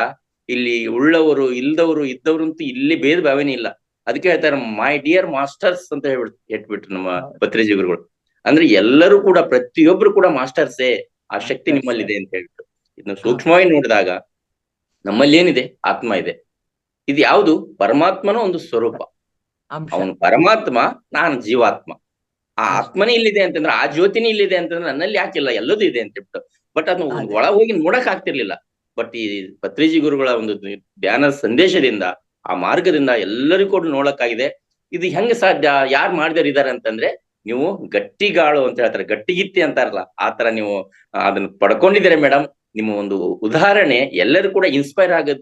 ಇಲ್ಲಿ ಉಳ್ಳವರು ಇಲ್ದವರು ಇದ್ದವರು ಅಂತೂ ಇಲ್ಲಿ ಭೇದ ಭಾವನೆ ಇಲ್ಲ. ಅದಕ್ಕೆ ಹೇಳ್ತಾರೆ ಮೈ ಡಿಯರ್ ಮಾಸ್ಟರ್ಸ್ ಅಂತ ಹೇಳ್ಬಿಟ್ರು ನಮ್ಮ ಪತ್ರಿಜಿ ಗುರುಗಳು. ಅಂದ್ರೆ ಎಲ್ಲರೂ ಕೂಡ, ಪ್ರತಿಯೊಬ್ರು ಕೂಡ ಮಾಸ್ಟರ್ಸೇ, ಆ ಶಕ್ತಿ ನಿಮ್ಮಲ್ಲಿದೆ ಅಂತ ಹೇಳ್ಬಿಟ್ಟು. ಇದನ್ನ ಸೂಕ್ಷ್ಮವಾಗಿ ನೋಡಿದಾಗ ನಮ್ಮಲ್ಲಿ ಏನಿದೆ, ಆತ್ಮ ಇದೆ. ಇದು ಯಾವುದು? ಪರಮಾತ್ಮನ ಒಂದು ಸ್ವರೂಪ. ಅವನು ಪರಮಾತ್ಮ, ನಾನು ಜೀವಾತ್ಮ. ಆ ಆತ್ಮನೇ ಇಲ್ಲಿದೆ ಅಂತಂದ್ರೆ, ಆ ಜ್ಯೋತಿನೇ ಇಲ್ಲಿದೆ ಅಂತಂದ್ರೆ ನನ್ನಲ್ಲಿ ಯಾಕಿಲ್ಲ, ಎಲ್ಲದೂ ಇದೆ ಅಂತ ಹೇಳ್ಬಿಟ್ಟು. ಬಟ್ ಅದನ್ನ ಒಳ ಹೋಗಿ ನೋಡಕ್ ಆಗ್ತಿರ್ಲಿಲ್ಲ. ಬಟ್ ಈ ಪತ್ರಿಜಿ ಗುರುಗಳ ಒಂದು ಧ್ಯಾನ ಸಂದೇಶದಿಂದ, ಆ ಮಾರ್ಗದಿಂದ ಎಲ್ಲರಿಗೂ ಕೂಡ ನೋಡಕ್ಕಾಗಿದೆ. ಇದು ಹೆಂಗ ಸಾಧ್ಯ, ಯಾರು ಮಾಡಿದಾರೆ ಅಂತಂದ್ರೆ, ನೀವು ಗಟ್ಟಿಗಾಳು ಅಂತ ಹೇಳ್ತಾರೆ, ಗಟ್ಟಿಗಿತ್ತಿ ಅಂತಾರಲ್ಲ, ಆತರ ನೀವು ಅದನ್ನ ಪಡ್ಕೊಂಡಿದ್ದೀರಾ ಮೇಡಮ್. ನಿಮ್ಮ ಒಂದು ಉದಾಹರಣೆ ಎಲ್ಲರೂ ಕೂಡ ಇನ್ಸ್ಪೈರ್ ಆಗೇ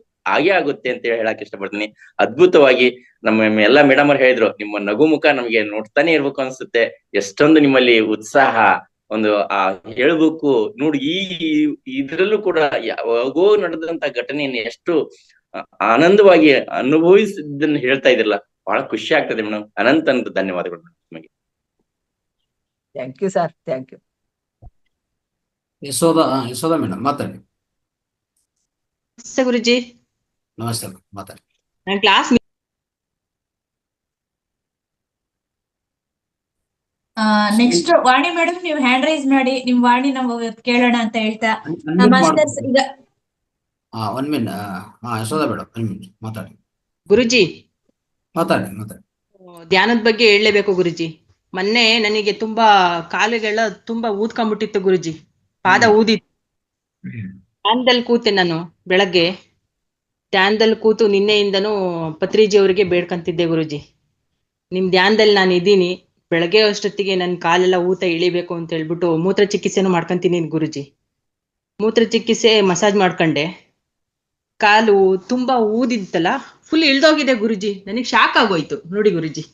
ಆಗುತ್ತೆ ಅಂತ ಹೇಳಕ್ ಇಷ್ಟಪಡ್ತೀನಿ. ಅದ್ಭುತವಾಗಿ ನಮ್ಮ ಎಲ್ಲ ಮೇಡಮ್ ಅವ್ರು ಹೇಳಿದ್ರು, ನಿಮ್ಮ ನಗು ಮುಖ ನಮ್ಗೆ ನೋಡ್ತಾನೆ ಇರ್ಬೇಕು ಅನ್ಸುತ್ತೆ. ಎಷ್ಟೊಂದು ನಿಮ್ಮಲ್ಲಿ ಉತ್ಸಾಹ, ಒಂದು ಹೇಳ್ಬೇಕು ನೋಡಿ. ಇದ್ರಲ್ಲೂ ಕೂಡ ಯಾವಾಗೋ ನಡೆದಂತ ಘಟನೆಯನ್ನು ಎಷ್ಟು ಆನಂದವಾಗಿ ಅನುಭವಿಸಿದ್ದನ್ನು ಹೇಳ್ತಾ ಇದ್ರಲ್ಲ, ಬಹಳ ಖುಷಿ ಆಗ್ತದೆ ಮೇಡಮ್. ಅನಂತ ಧನ್ಯವಾದಗಳು ನಿಮಗೆ. Thank you sir, thank you. Yashoda madam ಮಾತಾಡಿ. ನಮಸ್ತೆ ಗುರುಜಿ. ನಮಸ್ತೆ ಮಾತಾಡಿ. ನಾನು ಕ್ಲಾಸ್ ನೆಕ್ಸ್ಟ್ ವಾಣಿ ಮೇಡಮ್, ನೀವು ಹ್ಯಾಂಡ್ ರೈಸ್ ಮಾಡಿ, ನಿಮ್ ವಾಣಿ ನಾವು ಕೇಳೋಣ ಅಂತ ಹೇಳ್ತಾ ಮಾಸ್ಟರ್ಸ್ ಈಗ 1 ಮಿನಿಟ್. ಯಶೋಧ ಮೇಡಮ್ 1 ಮಿನಿಟ್ ಮಾತಾಡಿ. ಗುರುಜಿ ಮಾತಾಡಿ. ಧ್ಯಾನದ ಬಗ್ಗೆ ಹೇಳಲೇಬೇಕು ಗುರುಜಿ. ಮೊನ್ನೆ ನನಗೆ ತುಂಬಾ ಕಾಲುಗಳ ತುಂಬಾ ಊದ್ಕೊಂಡ್ಬಿಟ್ಟಿತ್ತು ಗುರುಜಿ, ಪಾದ ಊದಿತ್ತು. ಧ್ಯಾನದಲ್ಲಿ ಕೂತೆ ನಾನು ಬೆಳಗ್ಗೆ, ಧ್ಯಾನದಲ್ಲಿ ಕೂತು ನಿನ್ನೆಯಿಂದನೂ ಪತ್ರಿಜಿ ಅವರಿಗೆ ಬೇಡ್ಕಂತಿದ್ದೆ ಗುರುಜಿ, ನಿಮ್ ಧ್ಯಾನದಲ್ಲಿ ನಾನು ಇದ್ದೀನಿ, ಬೆಳಗ್ಗೆ ಅಷ್ಟೊತ್ತಿಗೆ ನನ್ನ ಕಾಲೆಲ್ಲ ಊತ ಇಳಿಬೇಕು ಅಂತ ಹೇಳ್ಬಿಟ್ಟು ಮೂತ್ರ ಚಿಕಿತ್ಸೆನೂ ಮಾಡ್ಕೊಂತೀನಿ ಗುರುಜಿ. ಮೂತ್ರ ಚಿಕಿತ್ಸೆ ಮಸಾಜ್ ಮಾಡ್ಕೊಂಡೆ, ಕಾಲು ತುಂಬಾ ಊದಿತ್ತಲ್ಲ, ಫುಲ್ ಇಳ್ದೋಗಿದೆ ಗುರುಜಿ. ನನಗೆ ಶಾಕ್ ಆಗೋಯ್ತು ನೋಡಿ ಗುರುಜಿ,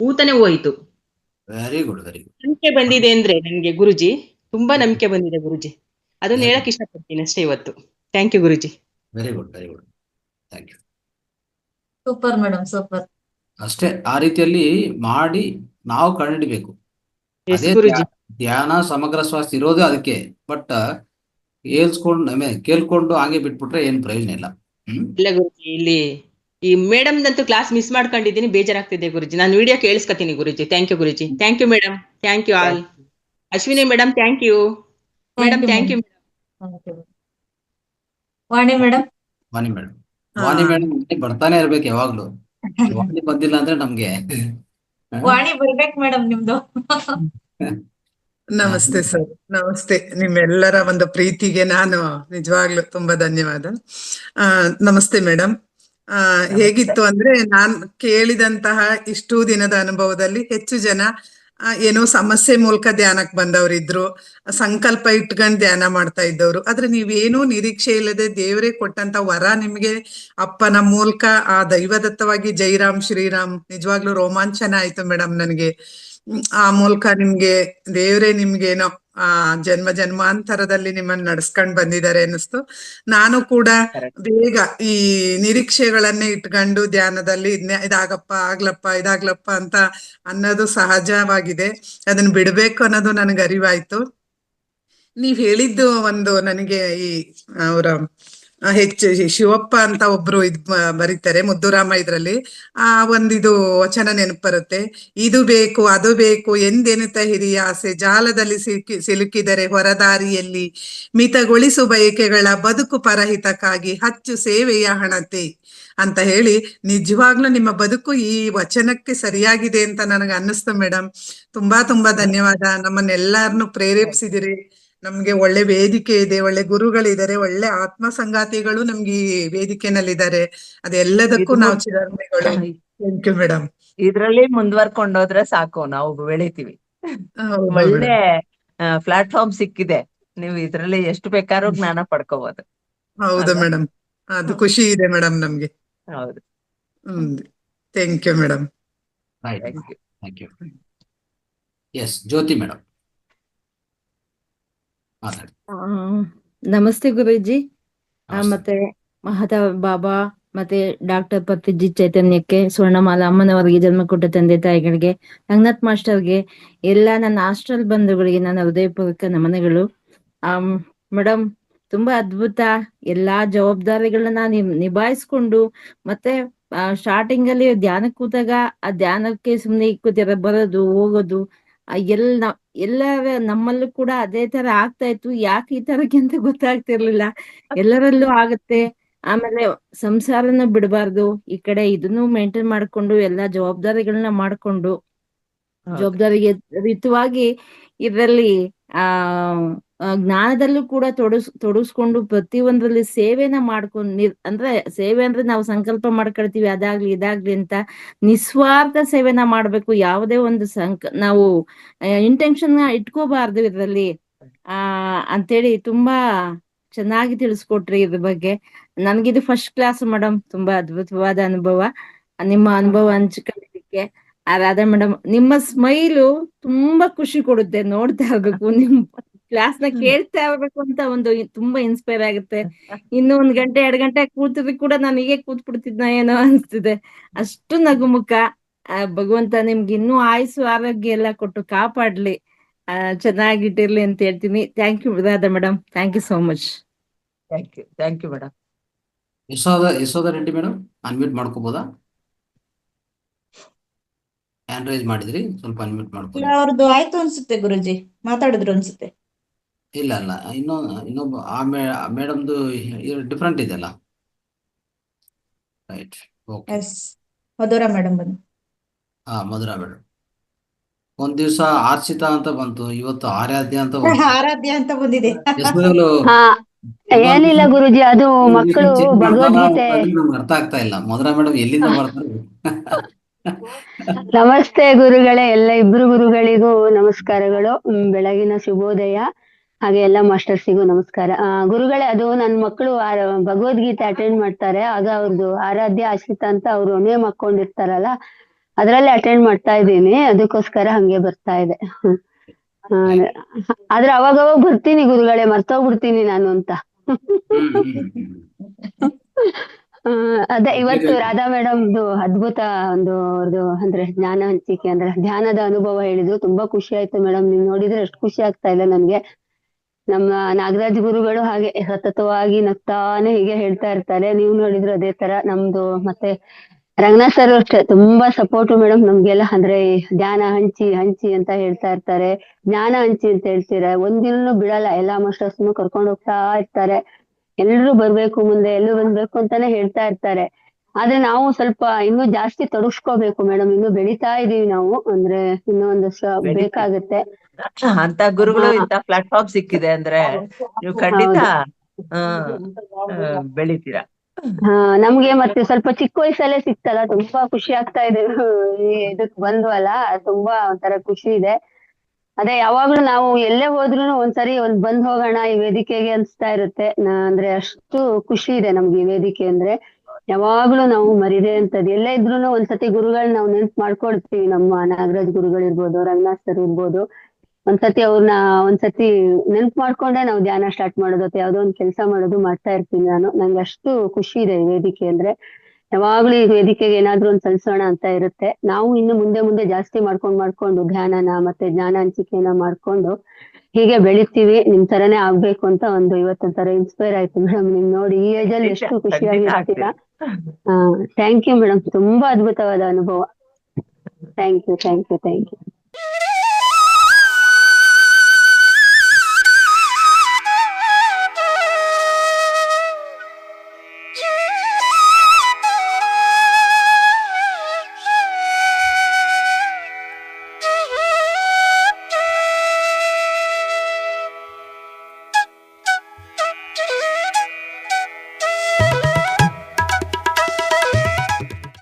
ಊತನೇ ಹೋಯ್ತು. Very good. ನಂಬಿಕೆ ಬಂದಿದೆ ಅಂದ್ರೆ ನನಗೆ ಗುರುಜಿ, ತುಂಬಾ ನಂಬಿಕೆ ಬಂದಿದೆ ಗುರುಜಿ. ಅದನ್ನ ಹೇಳಕ್ ಇಷ್ಟಪಡ್ತೀನಿ ಅಷ್ಟೇ ಇವತ್ತು. Thank you guruji. Very good thank you. Super madam, super. ಅಷ್ಟೇ, ಆ ರೀತಿಯಲ್ಲಿ ಮಾಡಿ ನಾವು ಕಂಡುಹಿಡಿಬೇಕು. ಅದೇ ಧ್ಯಾನ ಸಮಗ್ರ ಸ್ವಾಸ್ಥ್ಯ ಇರೋದೇ ಅದಕ್ಕೆ. ಬಟ್ ಕೇಳ್ಕೊಂಡು ಹಾಗೆ ಬಿಟ್ಬಿಟ್ರೆ ಏನ್ ಪ್ರಯೋಜನ ಇಲ್ಲ. ಇಲ್ಲ ಗುರುಜಿ, ಇಲ್ಲಿ ಈ ಮೇಡಮ್ ಅಂತೂ ಕ್ಲಾಸ್ ಮಿಸ್ ಮಾಡ್ಕೊಂಡಿದ್ದೀನಿ, ಬೇಜಾರಾಗ್ತಿದೆ ಗುರುಜಿ. ನಾನು ವಿಡಿಯೋ ಕೇಳಿಸ್ಕೊತೀನಿ ಗುರುಜಿ. ಥ್ಯಾಂಕ್ ಯು ಗುರುಜಿ. Thank you madam. Thank you all. Ashwini madam thank you madam. Thank you Vani madam. Vani madam ಬರ್ತಾನೆ ಇರ್ಬೇಕು ಯಾವಾಗ್ಲೂ. ವಾಣಿ ಬಂದಿಲ್ಲ ಅಂದ್ರೆ ನಮ್ಗೆ ವಾಣಿ ಬರ್ಬೇಕು ಮೇಡಮ್ ನಿಮ್ದು. ನಮಸ್ತೆ ಸರ್, ನಮಸ್ತೆ. ನಿಮ್ಮೆಲ್ಲರ ಒಂದು ಪ್ರೀತಿಗೆ ನಾನು ನಿಜವಾಗ್ಲೂ ತುಂಬಾ ಧನ್ಯವಾದ. ನಮಸ್ತೆ ಮೇಡಮ್. ಹೇಗಿತ್ತು ಅಂದ್ರೆ, ನಾನ್ ಕೇಳಿದಂತಹ ಇಷ್ಟು ದಿನದ ಅನುಭವದಲ್ಲಿ ಹೆಚ್ಚು ಜನ ಏನೋ ಸಮಸ್ಯೆ ಮೂಲಕ ಧ್ಯಾನಕ್ಕೆ ಬಂದವರಿದ್ರು, ಸಂಕಲ್ಪ ಇಟ್ಕೊಂಡು ಧ್ಯಾನ ಮಾಡ್ತಾ ಇದ್ದವ್ರು. ಆದ್ರೆ ನೀವೇನೂ ನಿರೀಕ್ಷೆ ಇಲ್ಲದೆ ದೇವರೇ ಕೊಟ್ಟಂತ ವರ ನಿಮ್ಗೆ ಅಪ್ಪನ ಮೂಲಕ ಆ ದೈವದತ್ತವಾಗಿ ಜೈರಾಮ್ ಶ್ರೀರಾಮ್, ನಿಜವಾಗ್ಲೂ ರೋಮಾಂಚನ ಆಯ್ತು ಮೇಡಮ್ ನನಗೆ. ಆ ಮೂಲಕ ನಿಮ್ಗೆ ದೇವ್ರೇ ನಿಮ್ಗೇನೋ ಆ ಜನ್ಮ ಜನ್ಮಾಂತರದಲ್ಲಿ ನಿಮ್ಮನ್ನ ನಡ್ಸ್ಕೊಂಡ್ ಬಂದಿದ್ದಾರೆ ಅನ್ನಿಸ್ತು. ನಾನು ಕೂಡ ಬೇಗ ಈ ನಿರೀಕ್ಷೆಗಳನ್ನೇ ಇಟ್ಕೊಂಡು ಧ್ಯಾನದಲ್ಲಿ ಇದಾಗಪ್ಪ ಇದಾಗ್ಲಪ್ಪ ಅಂತ ಅನ್ನೋದು ಸಹಜವಾಗಿದೆ. ಅದನ್ನ ಬಿಡ್ಬೇಕು ಅನ್ನೋದು ನನಗೆ ಅರಿವಾಯ್ತು. ನೀವ್ ಹೇಳಿದ್ದು ಒಂದು ನನಗೆ ಈ ಅವರ ಶಿವಪ್ಪ ಅಂತ ಒಬ್ರು ಬರೀತಾರೆ ಮುದ್ದುರಾಮ ಇದ್ರಲ್ಲಿ ಆ ಒಂದಿದು ವಚನ ನೆನಪು ಬರುತ್ತೆ. ಇದು ಬೇಕು ಅದು ಬೇಕು ಎಂದೆನುತ ಹಿರಿಯ ಆಸೆ ಜಾಲದಲ್ಲಿ ಸಿಲುಕಿದರೆ ಹೊರದಾರಿಯಲ್ಲಿ ಮಿತಗೊಳಿಸು ಬಯಕೆಗಳ ಬದುಕು ಪರಹಿತಕ್ಕಾಗಿ ಹಚ್ಚು ಸೇವೆಯ ಹಣತೆ ಅಂತ ಹೇಳಿ, ನಿಜವಾಗ್ಲೂ ನಿಮ್ಮ ಬದುಕು ಈ ವಚನಕ್ಕೆ ಸರಿಯಾಗಿದೆ ಅಂತ ನನಗೆ ಅನ್ನಿಸ್ತು ಮೇಡಮ್. ತುಂಬಾ ಧನ್ಯವಾದ. ನಮ್ಮನ್ನೆಲ್ಲಾರನ್ನು ಪ್ರೇರೇಪಿಸಿದಿರಿ. ನಮ್ಗೆ ಒಳ್ಳೆ ವೇದಿಕೆ ಇದೆ, ಒಳ್ಳೆ ಗುರುಗಳಿದ್ದಾರೆ, ಒಳ್ಳೆ ಆತ್ಮ ಸಂಗಾತಿಗಳು ನಮ್ಗೆ ಈ ವೇದಿಕೆನಲ್ಲಿದ್ದಾರೆ. ಅದೆಲ್ಲದಕ್ಕೂ ನಾವು ಚಿರಋಣಿಗಳು. Thank you madam. ಇದ್ರಲ್ಲಿ ಮುಂದುವರ್ಕೊಂಡೋದ್ರೆ ಸಾಕು, ನಾವು ಬೆಳಿತೀವಿ. ಒಳ್ಳೆ ಪ್ಲಾಟ್ಫಾರ್ಮ್ ಸಿಕ್ಕಿದೆ. ನೀವು ಇದ್ರಲ್ಲಿ ಎಷ್ಟು ಬೇಕಾದ್ರೂ ಜ್ಞಾನ ಪಡ್ಕೋಬಹುದು. ಹೌದು ಮೇಡಮ್, ಅದು ಖುಷಿ ಇದೆ ಮೇಡಮ್ ನಮ್ಗೆ. ಹೌದು. Thank you madam. Thank you. Yes Jyothi madam ಮಾತಾಡಿ. ನಮಸ್ತೆ ಗುರೂಜಿ. ಮತ್ತೆ ಮಹಾದೇವ ಬಾಬಾ ಮತ್ತೆ ಡಾಕ್ಟರ್ ಪತ್ರಿಜಿ ಚೈತನ್ಯಕ್ಕೆ, ಸ್ವರ್ಣಮಾಲಾ ಅಮ್ಮನವರಿಗೆ, ಜನ್ಮ ಕೊಟ್ಟ ತಂದೆ ತಾಯಿಗಳಿಗೆ, ರಂಗನಾಥ್ ಮಾಸ್ಟರ್ಗೆ, ಎಲ್ಲ ನನ್ನ ಹಾಸ್ಟೆಲ್ ಬಂಧುಗಳಿಗೆ ನನ್ನ ಹೃದಯಪೂರ್ವಕ ನಮನಗಳು. ಮೇಡಮ್ ತುಂಬಾ ಅದ್ಭುತ. ಎಲ್ಲಾ ಜವಾಬ್ದಾರಿಗಳನ್ನ ನಿಭಾಯಿಸ್ಕೊಂಡು ಮತ್ತೆ ಸ್ಟಾರ್ಟಿಂಗ್ ಅಲ್ಲಿ ಧ್ಯಾನ ಕೂತಾಗ ಆ ಧ್ಯಾನಕ್ಕೆ ಸುಮ್ನೆ ಕೂತಿರ ಬರೋದು ಹೋಗೋದು ಎಲ್ಲರ ನಮ್ಮಲ್ಲೂ ಕೂಡ ಅದೇ ತರ ಆಗ್ತಾ ಇತ್ತು. ಯಾಕೆ ಈ ತರಕ್ಕೆ ಅಂತ ಗೊತ್ತಾಗ್ತಿರ್ಲಿಲ್ಲ. ಎಲ್ಲರಲ್ಲೂ ಆಗುತ್ತೆ. ಆಮೇಲೆ ಸಂಸಾರನ ಬಿಡಬಾರ್ದು, ಈ ಕಡೆ ಇದನ್ನು ಮೇಂಟೈನ್ ಮಾಡ್ಕೊಂಡು ಎಲ್ಲಾ ಜವಾಬ್ದಾರಿಗಳನ್ನ ಮಾಡ್ಕೊಂಡು ಜವಾಬ್ದಾರಿಗೆ ರಿತವಾಗಿ ಇದರಲ್ಲಿ ಜ್ಞಾನದಲ್ಲೂ ಕೂಡ ತೊಡಗಿಸ್ಕೊಂಡು ಪ್ರತಿಯೊಂದ್ರಲ್ಲಿ ಸೇವೆನ ಮಾಡ್ಕೊಂಡು ಅಂದ್ರೆ ಸೇವೆ ಅಂದ್ರೆ ನಾವು ಸಂಕಲ್ಪ ಮಾಡ್ಕೊಳ್ತೀವಿ ಅದಾಗ್ಲಿ ಇದಾಗ್ಲಿ ಅಂತ, ನಿಸ್ವಾರ್ಥ ಸೇವೆನ ಮಾಡ್ಬೇಕು. ಯಾವುದೇ ಒಂದು ನಾವು ಇಂಟೆನ್ಷನ್ ಇಟ್ಕೋಬಾರ್ದು ಇದರಲ್ಲಿ ಅಂತೇಳಿ ತುಂಬಾ ಚೆನ್ನಾಗಿ ತಿಳಿಸ್ಕೊಟ್ರಿ ಇದ್ರ ಬಗ್ಗೆ. ನನ್ಗಿದು ಫಸ್ಟ್ ಕ್ಲಾಸ್ ಮೇಡಮ್. ತುಂಬಾ ಅದ್ಭುತವಾದ ಅನುಭವ. ನಿಮ್ಮ ಅನುಭವ ಹಂಚ್ಕೊಳ್ಳಿಕ್ಕೆ ರಾಧಾ ಮೇಡಮ್, ನಿಮ್ಮ ಸ್ಮೈಲು ತುಂಬಾ ಖುಷಿ ಕೊಡುತ್ತೆ. ನೋಡ್ತಾ ಇರ್ಬೇಕು, ನಿಮ್ ಕ್ಲಾಸ್ ನ ಕೇಳ್ತಾ ಇರ್ಬೇಕು ಅಂತ ಒಂದು ತುಂಬಾ ಇನ್ಸ್ಪೈರ್ ಆಗುತ್ತೆ. ಇನ್ನು 1 ಗಂಟೆ 2 ಗಂಟೆ ಕೂತಿದ್ರು ಕೂಡ ನಾನು ಹೀಗೆ ಕೂತ್ಬಿಡ್ತಿದ್ನ ಏನೋ ಅನ್ಸ್ತಿದೆ. ಅಷ್ಟು ನಗುಮುಖ. ಭಗವಂತ ನಿಮ್ಗೆ ಇನ್ನೂ ಆಯುಸ್ಸು ಆರೋಗ್ಯ ಎಲ್ಲ ಕೊಟ್ಟು ಕಾಪಾಡ್ಲಿ, ಚೆನ್ನಾಗಿಟ್ಟಿರ್ಲಿ ಅಂತ ಹೇಳ್ತೀನಿ. Thank you Radha madam. Thank you so much. Thank you madam. Yashoda Reddy madam unmute ಮಾಡ್ಕೋಬೋದಾ? ಹ್ಯಾಂಡ್ ರೈಸ್ ಮಾಡಿದ್ರಿ, ಸ್ವಲ್ಪ ಅನ್ಮ್ಯೂಟ್ ಮಾಡ್ಕೊಳ್ಳಿ. ಅವ್ರದ್ದು ಆಯ್ತು ಅನ್ಸುತ್ತೆ ಗುರುಜಿ, ಮಾತಾಡಿದ್ರು ಅನ್ಸುತ್ತೆ. ಇಲ್ಲ ಇನ್ನೊಬ್ಬ ಮೇಡಮ್ದು ಡಿಫ್ರೆಂಟ್ ಇದೆಯಲ್ಲ. Right, okay. ಮಧುರಾ ಮೇಡಮ್ ಬಂದು. ಮಧುರಾ ಮೇಡಮ್. ಒಂದ್ ದಿವ್ಸ ಆರ್ಚಿತಾ ಅಂತ ಬಂತು, ಇವತ್ತು ಆರಾಧ್ಯ ಅಂತ ಬಂತು. ಆರಾಧ್ಯ ಅಂತ ಬಂದಿದೆ. ಏನಿಲ್ಲ ಗುರುಜಿ, ಅದು ಮಕ್ಕಳು ಭಗವದ್ಗೀತೆ. ನಮ್ಗೆ ಅರ್ಥ ಆಗ್ತಾ ಇಲ್ಲ ಮಧುರಾ ಮೇಡಮ್ ಎಲ್ಲಿಂದ ಬರ್ತಾರೆ. ನಮಸ್ತೆ ಗುರುಗಳೇ, ಎಲ್ಲ ಇಬ್ರು ಗುರುಗಳಿಗೂ ನಮಸ್ಕಾರಗಳು. ಬೆಳಗಿನ ಶುಭೋದಯ. ಹಾಗೆ ಎಲ್ಲ ಮಾಸ್ಟರ್ಸಿಗೂ ನಮಸ್ಕಾರ. ಗುರುಗಳೇ, ಅದು ನನ್ನ ಮಕ್ಕಳು ಭಗವದ್ಗೀತೆ ಅಟೆಂಡ್ ಮಾಡ್ತಾರೆ. ಆಗ ಅವ್ರದ್ದು ಆರಾಧ್ಯ ಆಶ್ರಿತಾ ಅಂತ ಅವ್ರು ನೇಮ್ ಹಾಕೊಂಡಿರ್ತಾರಲ್ಲ, ಅದ್ರಲ್ಲಿ ಅಟೆಂಡ್ ಮಾಡ್ತಾ ಇದ್ದೀನಿ. ಅದಕ್ಕೋಸ್ಕರ ಹಂಗೆ ಬರ್ತಾ ಇದೆ. ಆದ್ರೆ ಅವಾಗ ಬರ್ತೀನಿ ಗುರುಗಳೇ, ಮರ್ತೋಗ್ಬಿಡ್ತೀನಿ ನಾನು ಅಂತ. ಅದೇ ಇವತ್ತು ರಾಧಾ ಮೇಡಮ್ದು ಅದ್ಭುತ ಅವ್ರದ್ದು ಅಂದ್ರೆ ಜ್ಞಾನ ಹಂಚಿಕೆ ಅಂದ್ರೆ ಧ್ಯಾನದ ಅನುಭವ ಹೇಳಿದ್ರು. ತುಂಬಾ ಖುಷಿ ಆಯ್ತು ಮೇಡಮ್. ನೀವ್ ನೋಡಿದ್ರೆ ಎಷ್ಟು ಖುಷಿ ಆಗ್ತಾ ಇದೆ ನನ್ಗೆ. ನಮ್ಮ ನಾಗರಾಜ್ ಗುರುಗಳು ಹಾಗೆ ಸತತವಾಗಿ ನಗ್ತಾನೆ ಹೀಗೆ ಹೇಳ್ತಾ ಇರ್ತಾರೆ. ನೀವು ನೋಡಿದ್ರು ಅದೇ ತರ. ನಮ್ದು ಮತ್ತೆ ರಂಗನಾಥ್ ಸರ್ ಅಷ್ಟೇ ತುಂಬಾ ಸಪೋರ್ಟ್ ಮೇಡಮ್ ನಮ್ಗೆಲ್ಲ. ಅಂದ್ರೆ ಧ್ಯಾನ ಹಂಚಿ ಅಂತ ಹೇಳ್ತಾ ಇರ್ತಾರೆ, ಜ್ಞಾನ ಹಂಚಿ ಅಂತ ಹೇಳ್ತಾರೆ. ಒಂದಿನೂ ಬಿಡಲ್ಲ, ಎಲ್ಲಾ ಮಾಸ್ಟರ್ಸ್ನು ಕರ್ಕೊಂಡು ಹೋಗ್ತಾ ಇರ್ತಾರೆ. ಎಲ್ರು ಬರ್ಬೇಕು ಮುಂದೆ, ಎಲ್ಲೂ ಬಂದ್ಬೇಕು ಅಂತಾನೆ ಹೇಳ್ತಾ ಇರ್ತಾರೆ. ಆದ್ರೆ ನಾವು ಸ್ವಲ್ಪ ಇನ್ನೂ ಜಾಸ್ತಿ ತೊಡಗಿಸ್ಕೋಬೇಕು ಮೇಡಮ್. ಇನ್ನು ಬೆಳಿತಾ ಇದೀವಿ ನಾವು, ಅಂದ್ರೆ ಇನ್ನೂ ಒಂದಷ್ಟು ಬೇಕಾಗುತ್ತೆ. ಅಂತ ಗುರುಗಳು ಇಂತ ಪ್ಲಾಟ್ಫಾರ್ಮ್ ಸಿಕ್ಕಿದೆ ಅಂದ್ರೆ ನೀವು ಖಂಡಿತ ಬೆಳಿತೀರಾ. ನಮ್ಗೆ ಮತ್ತೆ ಸ್ವಲ್ಪ ಚಿಕ್ಕ ವಯಸ್ಸಲ್ಲೇ ಸಿಕ್ತಲ್ಲ, ತುಂಬಾ ಖುಷಿ ಆಗ್ತಾ ಇದೆ. ಇದಕ್ ಬಂದ್ವಲ್ಲ, ತುಂಬಾ ಒಂಥರ ಖುಷಿ ಇದೆ. ಅದೇ ಯಾವಾಗ್ಲೂ ನಾವು ಎಲ್ಲೇ ಹೋದ್ರು ಒಂದ್ಸರಿ ಬಂದ್ ಹೋಗೋಣ ಈ ವೇದಿಕೆಗೆ ಅನ್ಸ್ತಾ ಇರುತ್ತೆ. ಅಂದ್ರೆ ಅಷ್ಟು ಖುಷಿ ಇದೆ ನಮ್ಗೆ ಈ ವೇದಿಕೆ ಅಂದ್ರೆ. ಯಾವಾಗ್ಲೂ ನಾವು ಮರಿದೇ ಅಂತದ್ ಎಲ್ಲೇ ಇದ್ರು ಒಂದ್ಸತಿ ಗುರುಗಳನ್ನ ನಾವು ನೆನ್ಪು ಮಾಡ್ಕೊಳ್ತೀವಿ. ನಮ್ಮ ನಾಗರಾಜ್ ಗುರುಗಳಿರ್ಬೋದು, ರಂಗನಾಥ್ ಸರ್ ಇರ್ಬೋದು, ಒಂದ್ಸತಿ ಅವ್ರನ್ನ ಒಂದ್ಸತಿ ನೆನ್ಪು ಮಾಡ್ಕೊಂಡೆ ನಾವು ಧ್ಯಾನ ಸ್ಟಾರ್ಟ್ ಮಾಡೋದು ಅಥವಾ ಯಾವ್ದೋ ಒಂದ್ ಕೆಲಸ ಮಾಡೋದು ಮಾಡ್ತಾ ಇರ್ತೀನಿ ನಾನು. ನಂಗೆ ಅಷ್ಟು ಖುಷಿ ಇದೆ ಈ ವೇದಿಕೆ ಅಂದ್ರೆ. ಯಾವಾಗ್ಲೂ ಈ ವೇದಿಕೆಗೆ ಏನಾದ್ರೂ ಒಂದ್ ಸಲ್ಸೋಣ ಅಂತ ಇರುತ್ತೆ. ನಾವು ಇನ್ನು ಮುಂದೆ ಜಾಸ್ತಿ ಮಾಡ್ಕೊಂಡು ಧ್ಯಾನನ ಮತ್ತೆ ಜ್ಞಾನ ಹಂಚಿಕೆಯನ್ನ ಮಾಡ್ಕೊಂಡು ಹೀಗೆ ಬೆಳಿತೀವಿ. ನಿಮ್ ತರನೇ ಆಗ್ಬೇಕು ಅಂತ ಇವತ್ತೊಂಥರ ಇನ್ಸ್ಪೈರ್ ಆಯ್ತು ಮೇಡಮ್ ನಿಮ್ ನೋಡಿ. ಈ ಏಜ್ ಅಲ್ಲಿ ಎಷ್ಟು ಖುಷಿಯಾಗಿ ಇರ್ತೀರಾ. ಥ್ಯಾಂಕ್ ಯು ಮೇಡಮ್, ತುಂಬಾ ಅದ್ಭುತವಾದ ಅನುಭವ. Thank you.